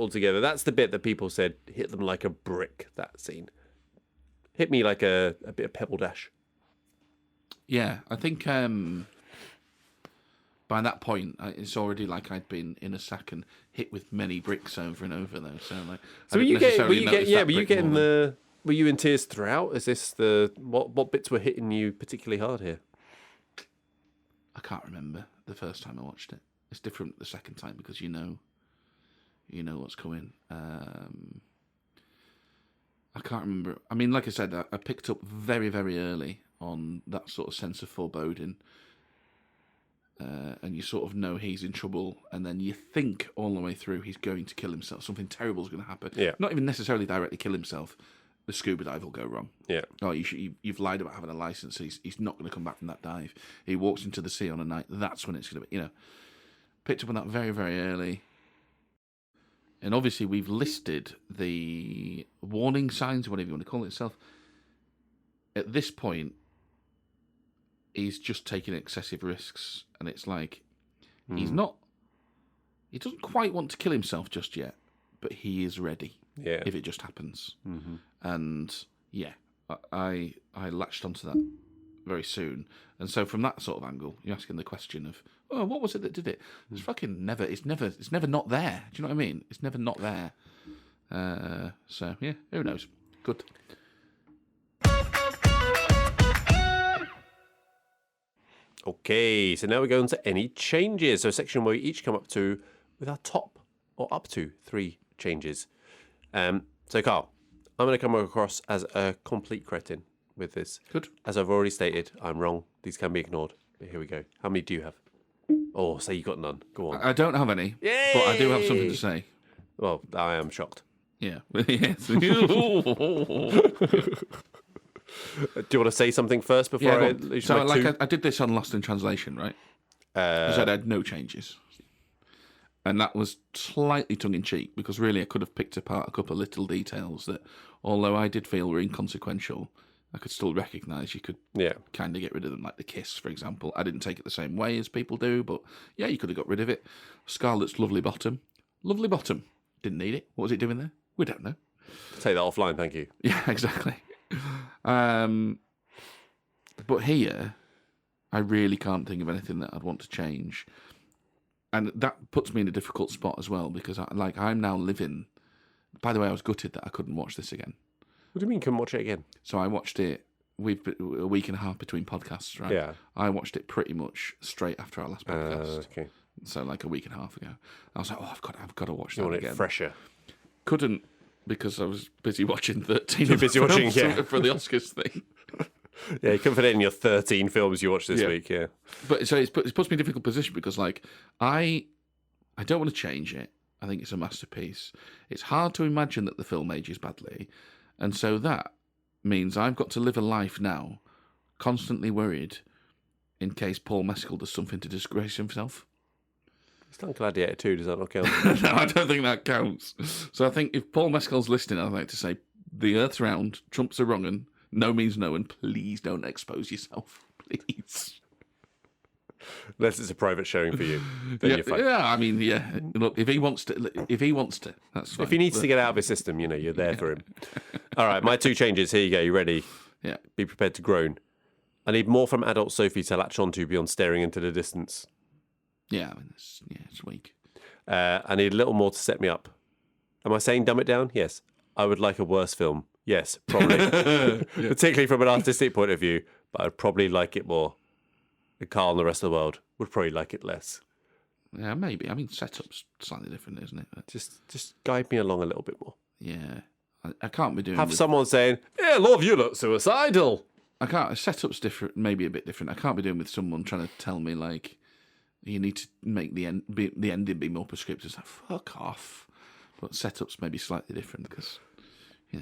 together. That's the bit that people said hit them like a brick. That scene hit me like a bit of Pebble Dash. Yeah, I think by that point it's already like I'd been in a sack and hit with many bricks over and over though. So like, were you in tears throughout? Is this what bits were hitting you particularly hard here? I can't remember the first time I watched it. It's different the second time because you know what's coming. I can't remember. I mean, like I said, I picked up very, very early on that sort of sense of foreboding. And you sort of know he's in trouble, and then you think all the way through he's going to kill himself. Something terrible is going to happen. Yeah. Not even necessarily directly kill himself. The scuba dive will go wrong. Yeah. Oh, you've lied about having a license. He's not going to come back from that dive. He walks into the sea on a night. That's when it's going to be, Picked up on that very, very early. And obviously we've listed the warning signs, whatever you want to call it itself. At this point, he's just taking excessive risks. And it's like, he doesn't quite want to kill himself just yet, but he is ready if it just happens. Mm-hmm. And yeah, I latched onto that very soon. And so from that sort of angle, you're asking the question of, oh, what was it that did it? It's fucking never, it's never not there. Do you know what I mean? It's never not there. So yeah, who knows? Good. Okay, so now we're going to any changes. So a section where we each come up to with our top or up to 3 changes. So Carl, I'm going to come across as a complete cretin with this. Good. As I've already stated, I'm wrong. These can be ignored. But here we go. How many do you have? Oh, say you got none. Go on. I don't have any. Yay! But I do have something to say. Well, I am shocked. Yeah. Yes. Do you want to say something first before I lose So, my two? I did this on Lost in Translation, right? I said I had no changes. And that was slightly tongue-in-cheek, because really I could have picked apart a couple of little details that, although I did feel were inconsequential, I could still recognise you could kind of get rid of them, like the kiss, for example. I didn't take it the same way as people do, but yeah, you could have got rid of it. Scarlett's lovely bottom. Lovely bottom. Didn't need it. What was it doing there? We don't know. Take that offline, thank you. Yeah, exactly. But here, I really can't think of anything that I'd want to change. And that puts me in a difficult spot as well, because I'm now living... By the way, I was gutted that I couldn't watch this again. What do you mean couldn't watch it again? So I watched it, we've been a week and a half between podcasts, right? Yeah. I watched it pretty much straight after our last podcast. Okay. So like a week and a half ago. I was like, oh, I've got to watch You that want again. it fresher. Couldn't, because I was busy watching 13 Too busy watching, for the Oscars thing. Yeah, you couldn't fit it in your 13 films you watched this week, yeah. But so it puts me in a difficult position, because like I don't want to change it. I think it's a masterpiece. It's hard to imagine that the film ages badly. And so that means I've got to live a life now constantly worried in case Paul Mescal does something to disgrace himself. He's done Gladiator 2, does that not count? No, I don't think that counts. So I think if Paul Mescal's listening, I'd like to say, the Earth's round, Trump's a wrong'un, no means no, and please don't expose yourself, please. Unless it's a private showing for you, then you're fine. Yeah, I mean, yeah. Look, if he wants to, that's fine. If he needs to get out of his system, you're there for him. All right, my 2 changes. Here you go. You ready? Yeah. Be prepared to groan. I need more from adult Sophie to latch onto beyond staring into the distance. Yeah, I mean, it's weak. I need a little more to set me up. Am I saying dumb it down? Yes. I would like a worse film. Yes, probably. Particularly from an artistic point of view, but I'd probably like it more. And Carl and the rest of the world would probably like it less. Yeah, maybe. I mean, setup's slightly different, isn't it? But just guide me along a little bit more. yeah, I can't be doing. Have someone saying, "Yeah, love, you look suicidal." I can't. Setup's different, maybe a bit different. I can't be doing with someone trying to tell me like you need to make the ending be more prescriptive. It's like, fuck off. But setup's maybe slightly different because we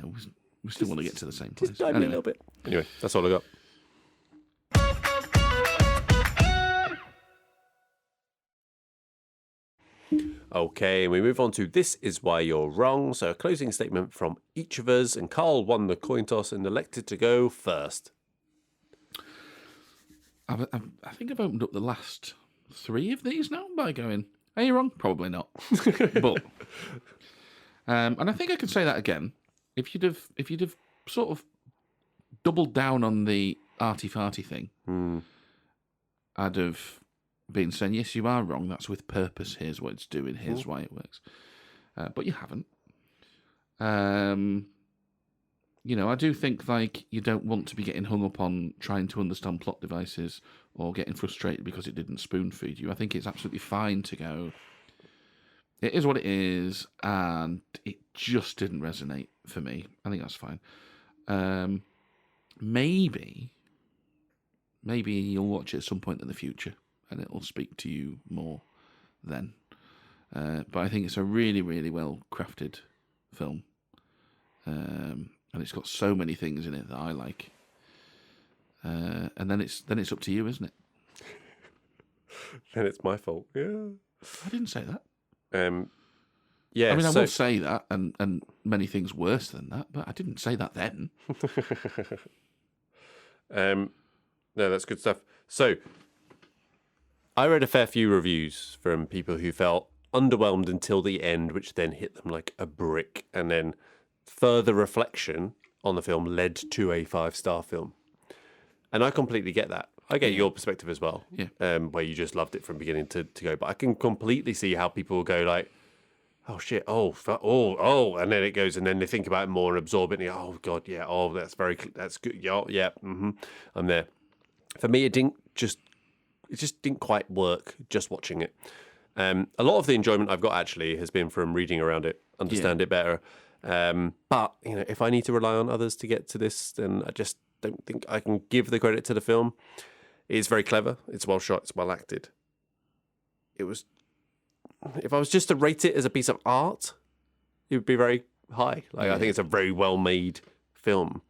still want to get to the same place. Just dive me a little bit. Anyway, that's all I got. Okay, and we move on to This Is Why You're Wrong. So a closing statement from each of us, and Carl won the coin toss and elected to go first. I think I've opened up the last 3 of these now by going, are you wrong? Probably not. But and I think I can say that again. If you'd have sort of doubled down on the arty-farty thing, I'd have been saying, yes, you are wrong. That's with purpose. Here's what it's doing. Here's why it works. But you haven't. I do think like you don't want to be getting hung up on trying to understand plot devices or getting frustrated because it didn't spoon feed you. I think it's absolutely fine to go, it is what it is, and it just didn't resonate for me. I think that's fine. Maybe you'll watch it at some point in the future and it'll speak to you more then. But I think it's a really, really well crafted film. And it's got so many things in it that I like. And then it's up to you, isn't it? Then it's my fault. Yeah. I didn't say that. Yeah. I mean, I will say that, and many things worse than that, but I didn't say that then. No, that's good stuff. So, I read a fair few reviews from people who felt underwhelmed until the end, which then hit them like a brick, and then further reflection on the film led to a 5-star film. And I completely get that. I get your perspective as well, where you just loved it from beginning to go. But I can completely see how people will go like, oh, shit, oh, and then it goes, and then they think about it more and absorb it, and oh, God, yeah, oh, that's good, yeah, I'm there. For me, it just didn't quite work just watching it. A lot of the enjoyment I've got actually has been from reading around it, understand it better. But if I need to rely on others to get to this, then I just don't think I can give the credit to the film. It's very clever. It's well shot. It's well acted. If I was just to rate it as a piece of art, it would be very high. I think it's a very well made film.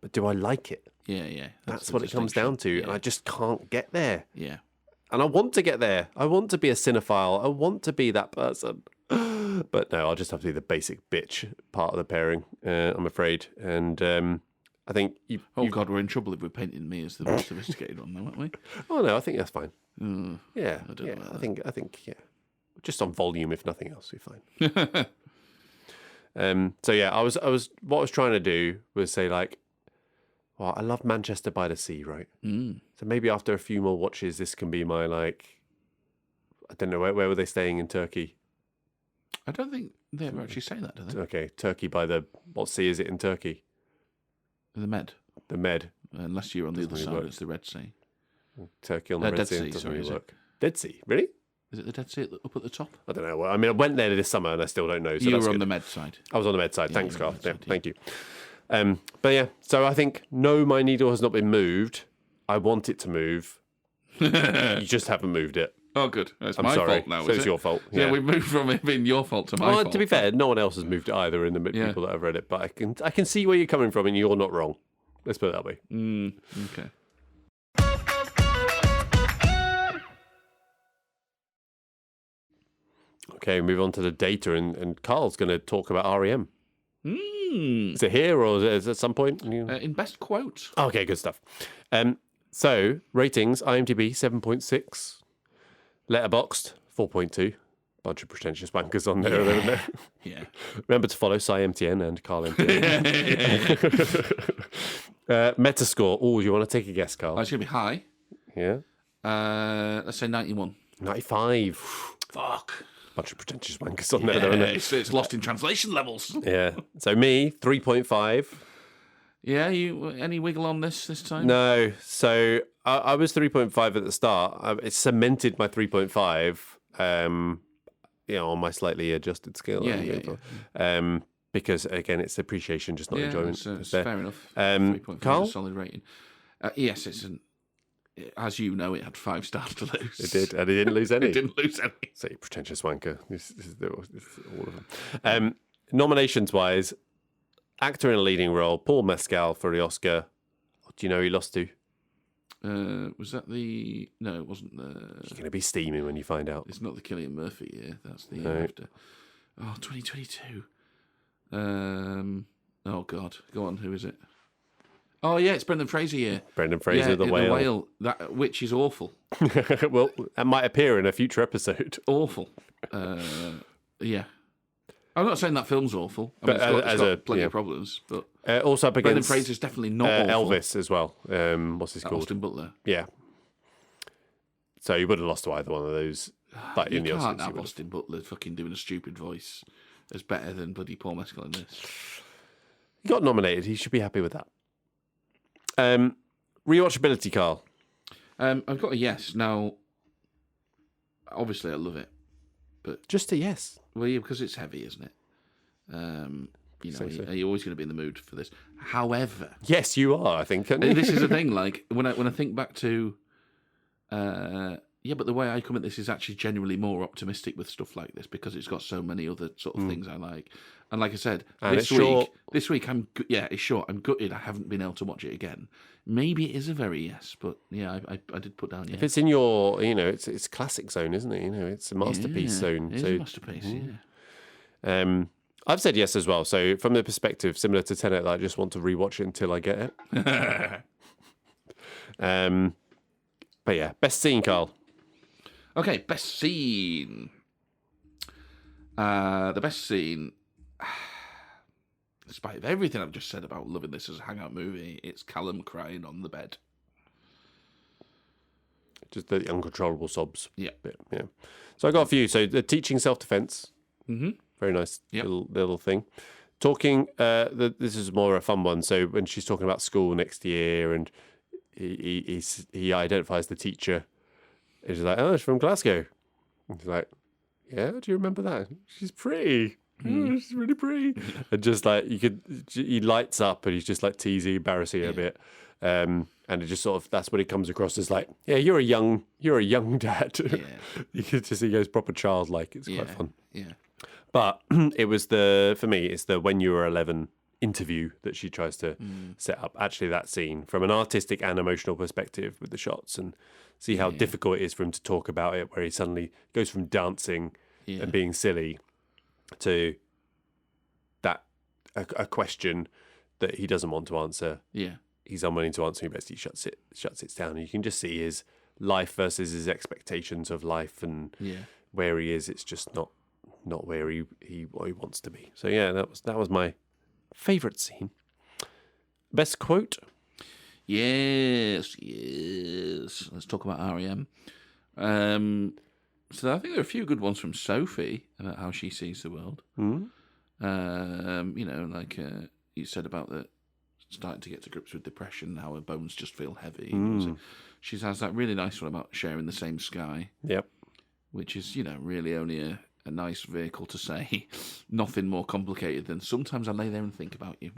But do I like it? Yeah. That's what it comes down to, and I just can't get there. Yeah. And I want to get there. I want to be a cinephile. I want to be that person. But no, I'll just have to be the basic bitch part of the pairing, I'm afraid. And I think you... God, we're in trouble if we're painting me as the most sophisticated one, though, aren't we? Oh, no, I think that's fine. Yeah. I think, just on volume, if nothing else, we're fine. So, yeah, what I was trying to do was say, like, well, I love Manchester by the Sea, right? So maybe after a few more watches, this can be my, like, I don't know, where were they staying in Turkey? I don't think they ever actually say that, do they? Okay, Turkey by the, what sea is it in Turkey? The Med. The Med. Unless you're on the other side, work. It's the Red Sea. Turkey on the Red Sea doesn't really work. Dead Sea, really? Is it the Dead Sea up at the top? I don't know. Well, I mean, I went there this summer and I still don't know. So you were on the Med side. I was on the Med side. Thanks, Carl. Thank you. But yeah, so I think, no, my needle has not been moved. I want it to move. You just haven't moved it. Oh, good. It's I'm my sorry. fault now, So it's your fault. Yeah, we've moved from it being your fault to my fault. To be fair, no one else has moved it either in the people that have read it. But I can see where you're coming from and you're not wrong. Let's put it that way. Okay. Okay, move on to the data, and Carl's going to talk about REM. Is it here or is it at some point? In best quote. Okay, good stuff. So, ratings, IMDb 7.6, Letterboxd 4.2. Bunch of pretentious wankers on there. Yeah. Remember to follow SiMTN and CarlMTN. Metascore. Oh, you want to take a guess, Carl? It's going to be high. Yeah. Let's say 91. 95. Fuck. Bunch of pretentious wankers on there, isn't it? It's lost in translation levels. Yeah. So me, 3.5. Yeah, you any wiggle on this time? No. So I was 3.5 at the start. It cemented my 3.5. On my slightly adjusted scale. Yeah. Because again, it's appreciation, just not enjoyment. It's fair enough. 3.5 Carl? Is a solid rating. Yes, as you know, it had 5 stars to lose. It did, and it didn't lose any. It didn't lose any. Say pretentious wanker. This is all of them. Nominations-wise, actor in a leading role, Paul Mescal for the Oscar. Do you know who he lost to? Was that the... No, it wasn't the... You're going to be steaming when you find out. It's not the Cillian Murphy year. That's the year after. Oh, 2022. Oh, God. Go on. Who is it? Oh, yeah, it's Brendan Fraser year. Brendan Fraser, the whale. Which is awful. Well, that might appear in a future episode. Awful. Yeah. I'm not saying that film's awful. I mean, it's got plenty of problems, but also up against Brendan Fraser's definitely not awful. Elvis as well. What's his called? Austin Butler. Yeah. So you would have lost to either one of those. But You can't have Austin Butler fucking doing a stupid voice as better than bloody Paul Mescal in this. He got nominated. He should be happy with that. Rewatchability, Carl. I've got a yes. Now, obviously I love it, but just a yes. Well, yeah, because it's heavy, isn't it? You're always going to be in the mood for this. However, yes, you are. I think this is the thing. Like when I think back to, but the way I come at this is actually genuinely more optimistic with stuff like this because it's got so many other sort of things I like. And like I said, this week it's short. I'm gutted I haven't been able to watch it again. Maybe it is a very yes, but yeah, I did put down yes. If it's in your, it's classic zone, isn't it? It's a masterpiece zone. It is a masterpiece. Yeah. I've said yes as well. So from the perspective similar to Tenet, I just want to rewatch it until I get it. But yeah, best scene, Carl. Okay, best scene. The best scene, despite everything I've just said about loving this as a hangout movie, it's Callum crying on the bed. Just the uncontrollable sobs. Yeah. Bit, yeah. So I got a few. So the teaching self-defense. Mm-hmm. Very nice little thing. Talking, this is more a fun one. So when she's talking about school next year and he identifies the teacher, and she's like, oh, she's from Glasgow. And he's like, yeah, do you remember that? She's pretty. Oh, she's really pretty. And just like, he lights up and he's just like teasing, embarrassing a bit. And it just sort of, that's what it comes across as like, yeah, you're a young dad. Yeah. You can just see he goes proper childlike. It's quite fun. Yeah. But it was for me, it's the When You Were 11 interview that she tries to set up. Actually, that scene from an artistic and emotional perspective with the shots and see how difficult it is for him to talk about it, where he suddenly goes from dancing and being silly to that, a question that he doesn't want to answer. Yeah. He's unwilling to answer, he basically shuts it down. And you can just see his life versus his expectations of life and where he is. It's just not where he wants to be. So yeah, that was my favourite scene. Best quote? Yes. Let's talk about REM. So I think there are a few good ones from Sophie about how she sees the world. Like you said about starting to get to grips with depression, how her bones just feel heavy. So she has that really nice one about sharing the same sky. Yep. Which is, really only a nice vehicle to say nothing more complicated than sometimes I lay there and think about you.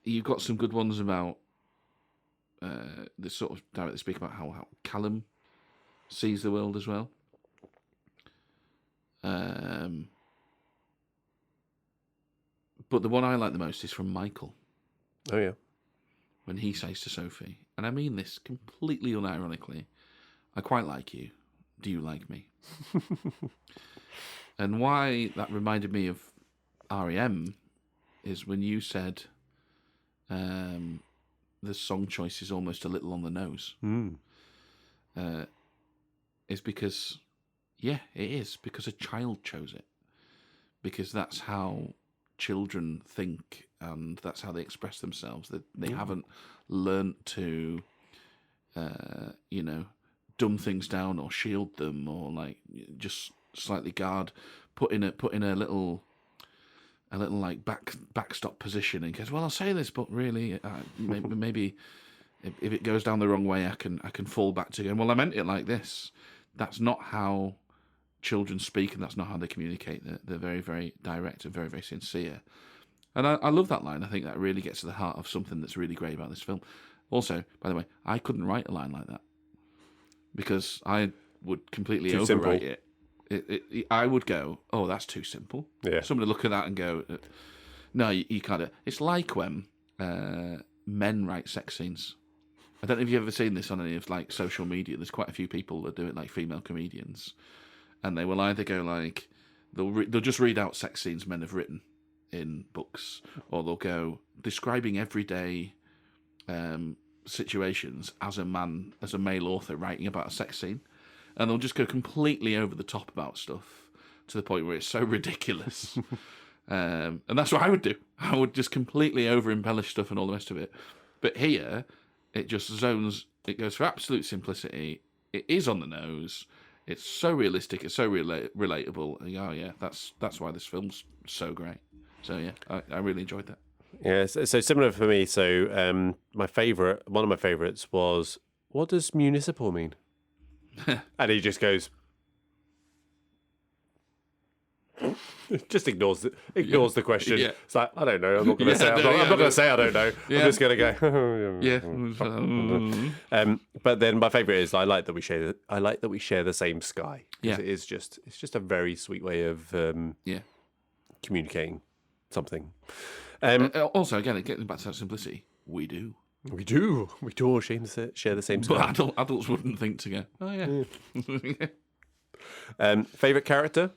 You've got some good ones about the sort of directly speak about how Callum sees the world as well. But the one I like the most is from Michael. Oh, yeah. When he says to Sophie, and I mean this completely unironically, I quite like you. do you like me? And why that reminded me of REM is when you said the song choice is almost a little on the nose. Is because, it is, because a child chose it. Because that's how children think and that's how they express themselves. They haven't learnt to, dumb things down or shield them or like just slightly guard, put in a little like backstop position in case. Well, I'll say this, but really, maybe if it goes down the wrong way, I can fall back to going. Well, I meant it like this. That's not how children speak, and that's not how they communicate. They're very, very direct and very, very sincere. And I love that line. I think that really gets to the heart of something that's really great about this film. Also, by the way, I couldn't write a line like that because I would completely overwrite it. I would go, oh, that's too simple. Yeah. Somebody look at that and go, no, you can't. It's like when men write sex scenes. I don't know if you've ever seen this on any of like social media. There's quite a few people that do it, like female comedians, and they will either go like they'll just read out sex scenes men have written in books, or they'll go describing everyday situations as a male author writing about a sex scene. And they'll just go completely over the top about stuff to the point where it's so ridiculous. And that's what I would do. I would just completely over-embellish stuff and all the rest of it. But here, it just zones. It goes for absolute simplicity. It is on the nose. It's so realistic. It's so relatable. And oh, yeah, that's why this film's so great. So, yeah, I really enjoyed that. Yeah, so similar for me. So one of my favourites was, what does municipal mean? And he just goes, just ignores the question. Yeah. It's like, I don't know. I'm not going to say. I'm not going to say I don't know. Yeah. I'm just going to go. Yeah. But then my favourite is I like that we share the same sky. Yeah. It's just a very sweet way of communicating something. Also, again, getting back to that simplicity, we do. We all share the same sky. But adults wouldn't think to go, oh, yeah. Favourite character?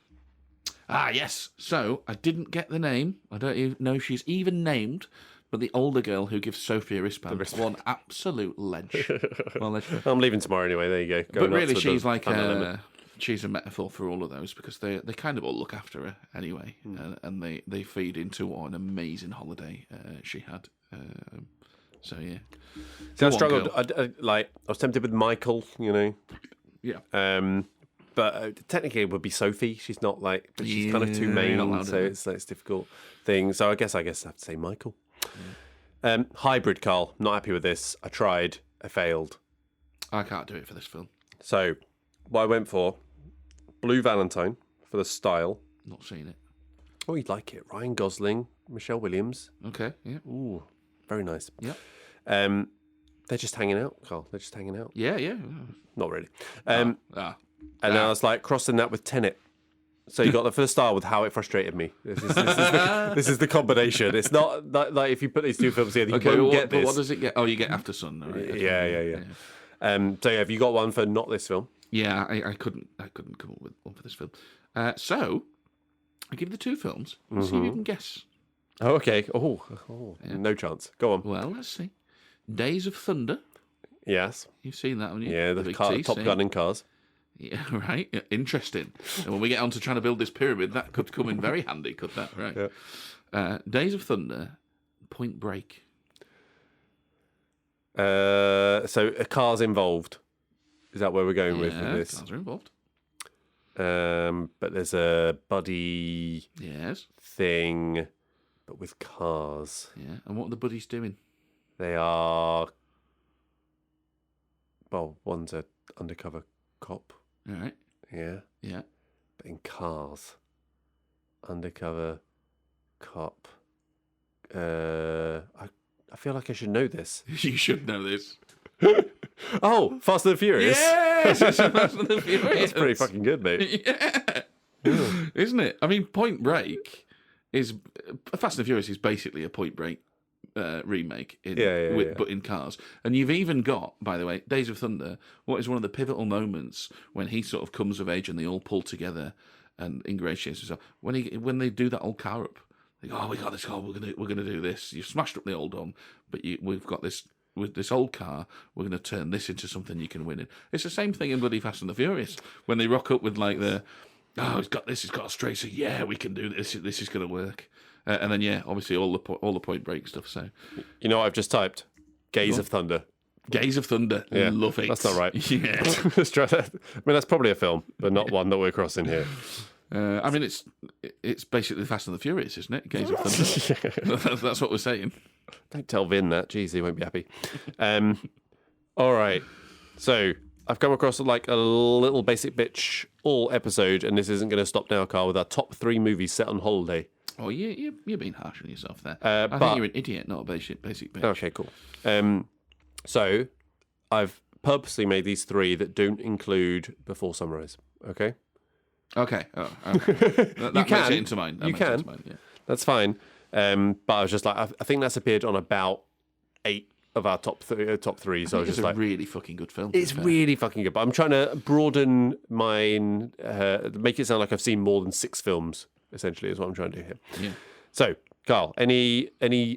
Ah, yes. So, I didn't get the name. I don't even know if she's even named, but the older girl who gives Sophie a wristband. One absolute ledge. I'm leaving tomorrow anyway. There you go. But really, she's like she's a metaphor for all of those because they kind of all look after her anyway, and they feed into what an amazing holiday she had. So yeah. So I struggled. I was tempted with Michael, Yeah. But technically it would be Sophie. She's not but she's kind of too main, so it's a difficult thing. So I guess I have to say Michael. Yeah. Hybrid, Carl. Not happy with this. I tried. I failed. I can't do it for this film. So what I went for, Blue Valentine for the style. Not seen it. Oh, you'd like it. Ryan Gosling, Michelle Williams. Okay. Yeah. Ooh, very nice. Yeah. They're just hanging out, Carl. They're just hanging out. Yeah, yeah. Not really. And I was like crossing that with Tenet. So you got the first style with How It Frustrated Me. This is the combination. It's not like if you put these two films together, you won't get this. But what does it get? Oh, you get Aftersun. Right? Yeah. So have you got one for not this film? Yeah, I couldn't come up with one for this film. So I give the two films. See if you can guess. Oh, okay. Oh, yeah. No chance. Go on. Well, let's see. Days of Thunder. Yes. You've seen that, haven't you? Yeah, the Top Gun in cars. Yeah, right. Yeah, interesting. And when we get on to trying to build this pyramid, that could come in very handy, could that? Right. Yeah. Days of Thunder, Point Break. So a car's involved. Is that where we're going with this? Cars are involved. But there's a buddy thing, but with cars. Yeah. And what are the buddies doing? They are. Well, one's an undercover cop. All right. Yeah. Yeah. But in cars. Undercover cop. I feel like I should know this. You should know this. Oh, Fast and the Furious. Yes, Fast and the Furious. That's pretty fucking good, mate. Yeah. Isn't it? I mean, Point Break is Fast and the Furious is basically a Point Break remake, Yeah. but in cars. And you've even got, by the way, Days of Thunder, what is one of the pivotal moments when he sort of comes of age and they all pull together and ingratiates himself. When they do that old car up, they go, we got this car, we're gonna do this. You've smashed up the old one, but we've got this. With this old car, we're going to turn this into something you can win in. It's the same thing in bloody Fast and the Furious when they rock up with like he's got a straight, so yeah, we can do this. This is going to work. And then obviously all the Point Break stuff. So you know what I've just typed? Gaze of Thunder. Gaze of Thunder. Yeah, love it. That's not right. Yeah. Let's try that. I mean, that's probably a film, but not one that we're crossing here. I mean, it's basically Fast and the Furious, isn't it? Gaze of Thunder. That's what we're saying. Don't tell Vin that. Jeez, he won't be happy. All right. So I've come across like a little basic bitch all episode, and this isn't going to stop now, Carl, with our top 3 movies set on holiday. Oh, you're being harsh on yourself there. I think you're an idiot, not a basic bitch. Okay, cool. So I've purposely made these 3 that don't include Before Sunrise. Okay? Okay. Oh, that makes it into mine. You can. Yeah. That's fine. But I was just like, I think that's appeared on about 8 of our top 3. So I was just like, it's a really fucking good film. It's really fucking good. But I'm trying to broaden mine, make it sound like I've seen more than 6 films. Essentially, is what I'm trying to do here. Yeah. So, Carl, any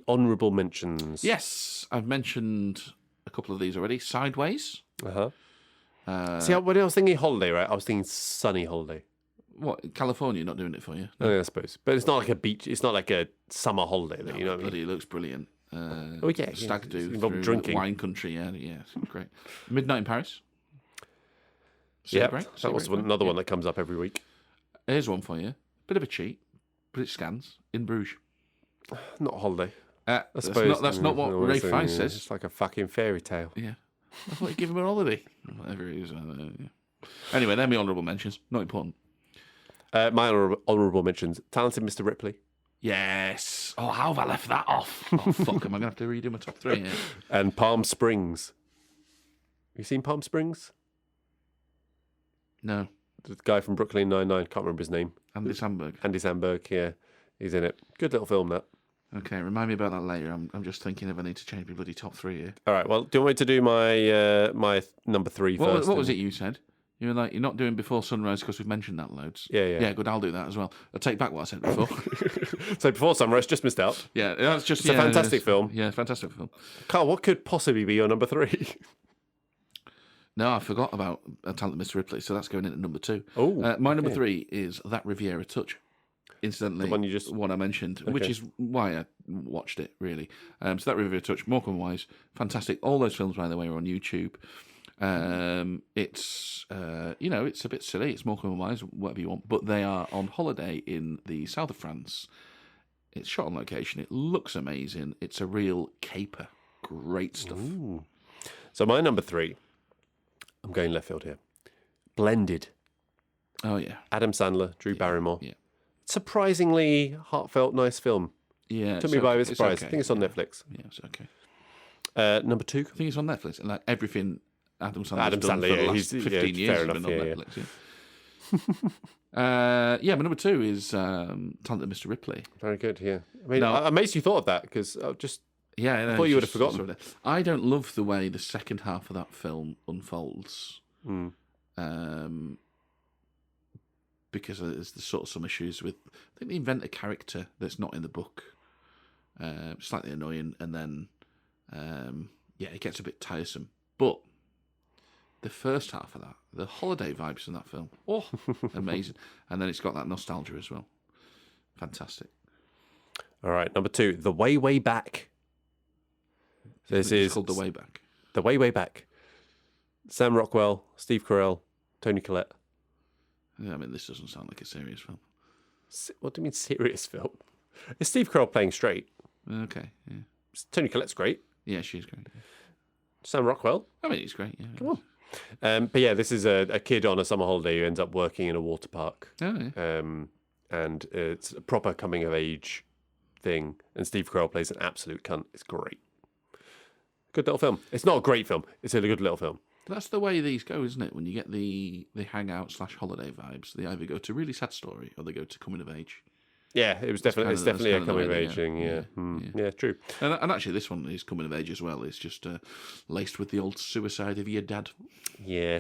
honourable mentions? Yes, I've mentioned a couple of these already. Sideways. See, when I was thinking holiday, right? I was thinking sunny holiday. What, California not doing it for you? No? I suppose. But it's not like a beach. It's not like a summer holiday. You know what I mean? It looks brilliant. Stag do through drinking. Wine country, yeah, it's great. Midnight in Paris. That was another one that comes up every week. Here's one for you. Bit of a cheat, but it scans. In Bruges. Not a holiday. I suppose that's not what Ray Fiennes says. It's like a fucking fairy tale. Yeah. I thought you'd give him a holiday. Whatever it is. Anyway, they're my honourable mentions. Not important. My honourable mentions: Talented Mr. Ripley. Yes. Oh, how have I left that off? Oh, fuck. Am I going to have to redo my top 3 here? And Palm Springs. You seen Palm Springs? No. The guy from Brooklyn Nine-Nine. Can't remember his name. Andy Samberg, yeah. He's in it. Good little film, that. Okay, remind me about that later. I'm just thinking if I need to change my bloody top 3 here. All right, well, do you want me to do my number 3 first? What was it you said? You were like, you're not doing Before Sunrise because we've mentioned that loads. Yeah. Yeah, good, I'll do that as well. I'll take back what I said before. So Before Sunrise, just missed out. Yeah, that's just... It's a fantastic film. Yeah, fantastic film. Carl, what could possibly be your number 3? No, I forgot about Talented Mr. Ripley, so that's going in at number 2. Oh, my number 3 is That Riviera Touch. Incidentally, the one I mentioned, which is why I watched it, really. So That Riviera Touch, Morecambe and Wise, fantastic. All those films, by the way, are on YouTube. It's it's a bit silly. It's Morecambe and Wise, whatever you want, but they are on holiday in the south of France. It's shot on location. It looks amazing. It's a real caper. Great stuff. Ooh. So my number 3, I'm going left field here. Blended. Oh yeah, Adam Sandler, Drew Barrymore. Yeah, surprisingly heartfelt, nice film. Yeah, took me by surprise. Okay. I think it's on Netflix. Yeah, it's okay. Number 2, I think it's on Netflix, and like everything Adam Sandler's Adam done Sandler, for the last he's 15 years has been on Netflix. Yeah. My number 2 is Talented Mr. Ripley. Very good. Yeah, I mean, I'm amazed you thought of that because I thought you would have forgotten. I don't love the way the second half of that film unfolds. Because there's sort of some issues with. I think they invent a character that's not in the book. Slightly annoying, and then it gets a bit tiresome. But the first half of that, the holiday vibes in that film, amazing. And then it's got that nostalgia as well. Fantastic. All right, number 2, The Way, Way Back. This is called The Way Back. The Way, Way Back. Sam Rockwell, Steve Carell, Toni Collette. Yeah, I mean, this doesn't sound like a serious film. What do you mean serious film? Is Steve Carell playing straight? Okay, yeah. Toni Collette's great. Yeah, she's great. Yeah. Sam Rockwell? I mean, he's great, yeah. Come on. But yeah, this is a kid on a summer holiday who ends up working in a water park. Oh, yeah. And it's a proper coming-of-age thing. And Steve Carell plays an absolute cunt. It's great. Good little film. It's not a great film. It's a good little film. That's the way these go, isn't it? When you get the hangout / holiday vibes, they either go to really sad story or they go to coming of age. Yeah, it was definitely it's definitely a coming of age thing. Yeah. Yeah, true. And actually, this one is coming of age as well. It's just laced with the old suicide of your dad. Yeah,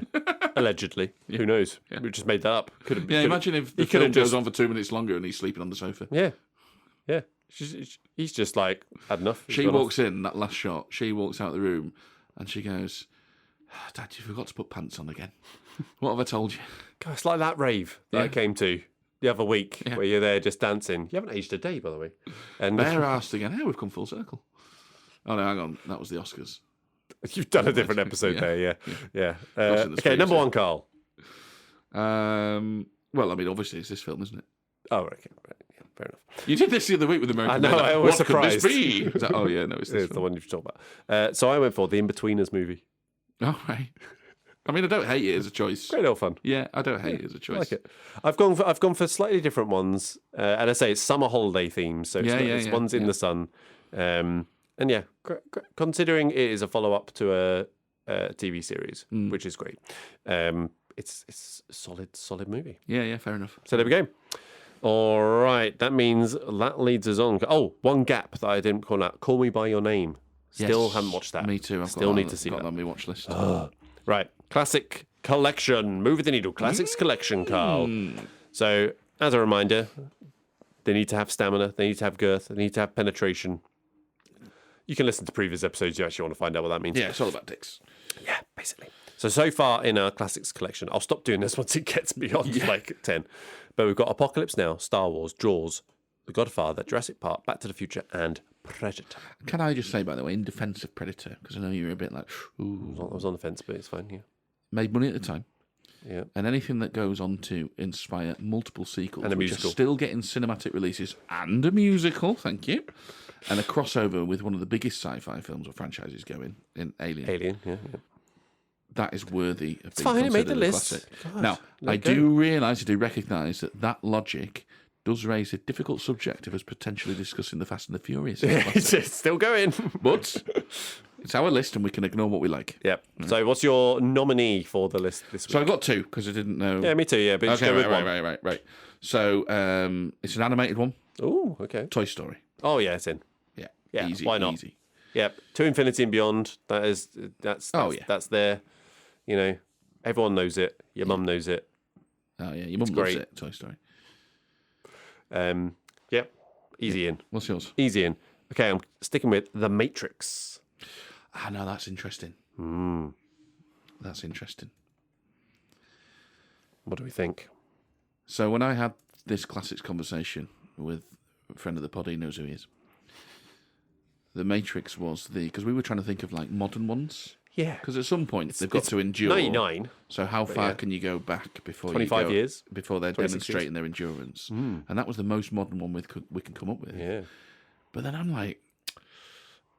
allegedly. Who knows? Yeah. We just made that up. Could have. Imagine if the film goes on for 2 minutes longer and he's sleeping on the sofa. Yeah. He's just like had enough. She walks in that last shot. She walks out of the room, and she goes, "Dad, you forgot to put pants on again. What have I told you?" God, it's like that rave that I came to the other week where you're there just dancing. You haven't aged a day, by the way. And bare-arsed again. Hey, we've come full circle. Oh, no, hang on. That was the Oscars. You've done a different episode there, yeah. Okay, number one, Carl. Well, I mean, obviously, it's this film, isn't it? Oh, okay. Right. Yeah, fair enough. You did this the other week with American I know, I was surprised. Could this be? Oh, yeah, no, it's this the one you've talked about. So I went for the In-Betweeners movie. Oh, right. I mean, I don't hate it as a choice. Great little fun. Yeah, I don't hate it as a choice. I like it. I've gone for slightly different ones, and I say it's summer holiday themed, so it's one's in the sun, and considering it is a follow up to a TV series, which is great. It's a solid movie. Yeah, fair enough. So there we go. All right, that means that leads us on. Oh, one gap that I didn't call out. Call Me by Your Name. Still haven't watched that. Me too. Still need to see that. Got that on my watch list. Right, classic collection. Move with the needle. Classics collection, Carl. So, as a reminder, they need to have stamina. They need to have girth. They need to have penetration. You can listen to previous episodes. You actually want to find out what that means. Yeah, it's all about dicks. Yeah, basically. So far in our classics collection, I'll stop doing this once it gets beyond like 10. But we've got Apocalypse Now, Star Wars, Jaws, The Godfather, Jurassic Park, Back to the Future, and Predator. Can I just say, by the way, in defence of Predator, because I know you were a bit like, ooh. I was on the fence, but it's fine, yeah. Made money at the time. Yeah. And anything that goes on to inspire multiple sequels, and a which musical. are still getting cinematic releases, and a musical, thank you, and a crossover with one of the biggest sci-fi films or franchises going in Alien. Yeah. That is worthy of being fine, it made the considered a list. classic. God, Now, I do recognise that logic does raise a difficult subject of us potentially discussing the Fast and the Furious. It's still going. But it's our list and we can ignore what we like. Yep. So what's your nominee for the list this week? So I got two because I didn't know. Yeah, me too, yeah. But okay, right. So it's an animated one. Oh, okay. Toy Story. Oh, yeah, it's in. Yeah. Easy, why not? Easy. Yep. To Infinity and Beyond. That's there. You know, everyone knows it. Your mum knows it. Oh, yeah. Your mum loves it, Toy Story. Yep. Easy in. What's yours? Easy in. Okay, I'm sticking with The Matrix. No, that's interesting. That's interesting. What do we think? So when I had this classics conversation with a friend of the pod, he knows who he is. The Matrix was because we were trying to think of like modern ones. Yeah. Because at some point they've got to endure. 99. So how far can you go back before 25 years before they're demonstrating their endurance? And that was the most modern one we can come up with. Yeah. But then I'm like,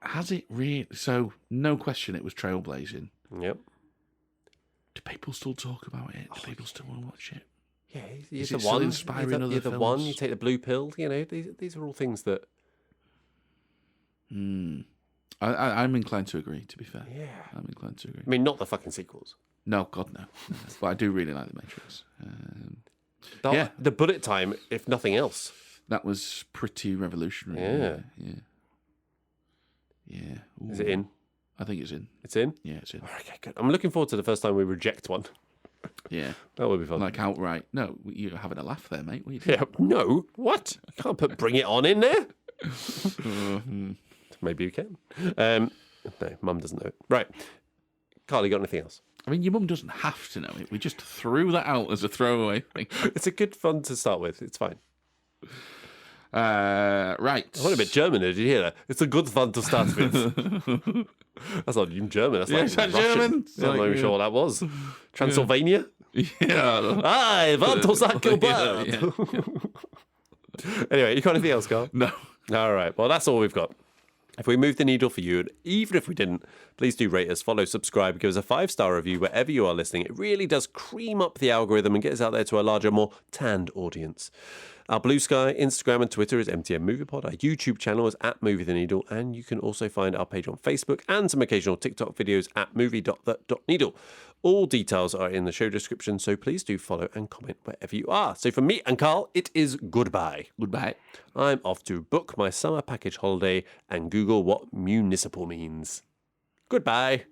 has it really? So no question, it was trailblazing. Yep. Do people still talk about it? Do people still want to watch it? Yeah, is it still inspiring other you're the one. films? You take the blue pill. You know, these are all things that. I'm inclined to agree, to be fair. Yeah. I'm inclined to agree. I mean, not the fucking sequels. No, God, no. But I do really like The Matrix. The bullet time, if nothing else. That was pretty revolutionary. Yeah. Ooh. Is it in? I think it's in. It's in? Yeah, it's in. Okay, good. I'm looking forward to the first time we reject one. Yeah. That would be fun. Like outright. No, you're having a laugh there, mate. What are you doing? Yeah. No. What? I can't put Bring It On in there. Maybe you can. No, Mum doesn't know it. Right. Carl, you got anything else? I mean, your mum doesn't have to know it. We just threw that out as a throwaway thing. It's a good fun to start with. It's fine. Right. I went a bit German. Did you hear that? It's a good fun to start with. That's not even German. That's like Russian. German? I'm not even sure what that was. Transylvania? Yeah. I want to suck your blood. Anyway, you got anything else, Carl? No. All right. Well, that's all we've got. If we moved the needle for you, and even if we didn't, please do rate us, follow, subscribe, give us a 5-star review wherever you are listening. It really does cream up the algorithm and get us out there to a larger, more tanned audience. Our Bluesky, Instagram and Twitter is MTN MoviePod. Our YouTube channel is at Movie the Needle. And you can also find our page on Facebook and some occasional TikTok videos at movie.the.needle. All details are in the show description, so please do follow and comment wherever you are. So from me and Carl, it is goodbye. Goodbye. I'm off to book my summer package holiday and Google what municipal means. Goodbye.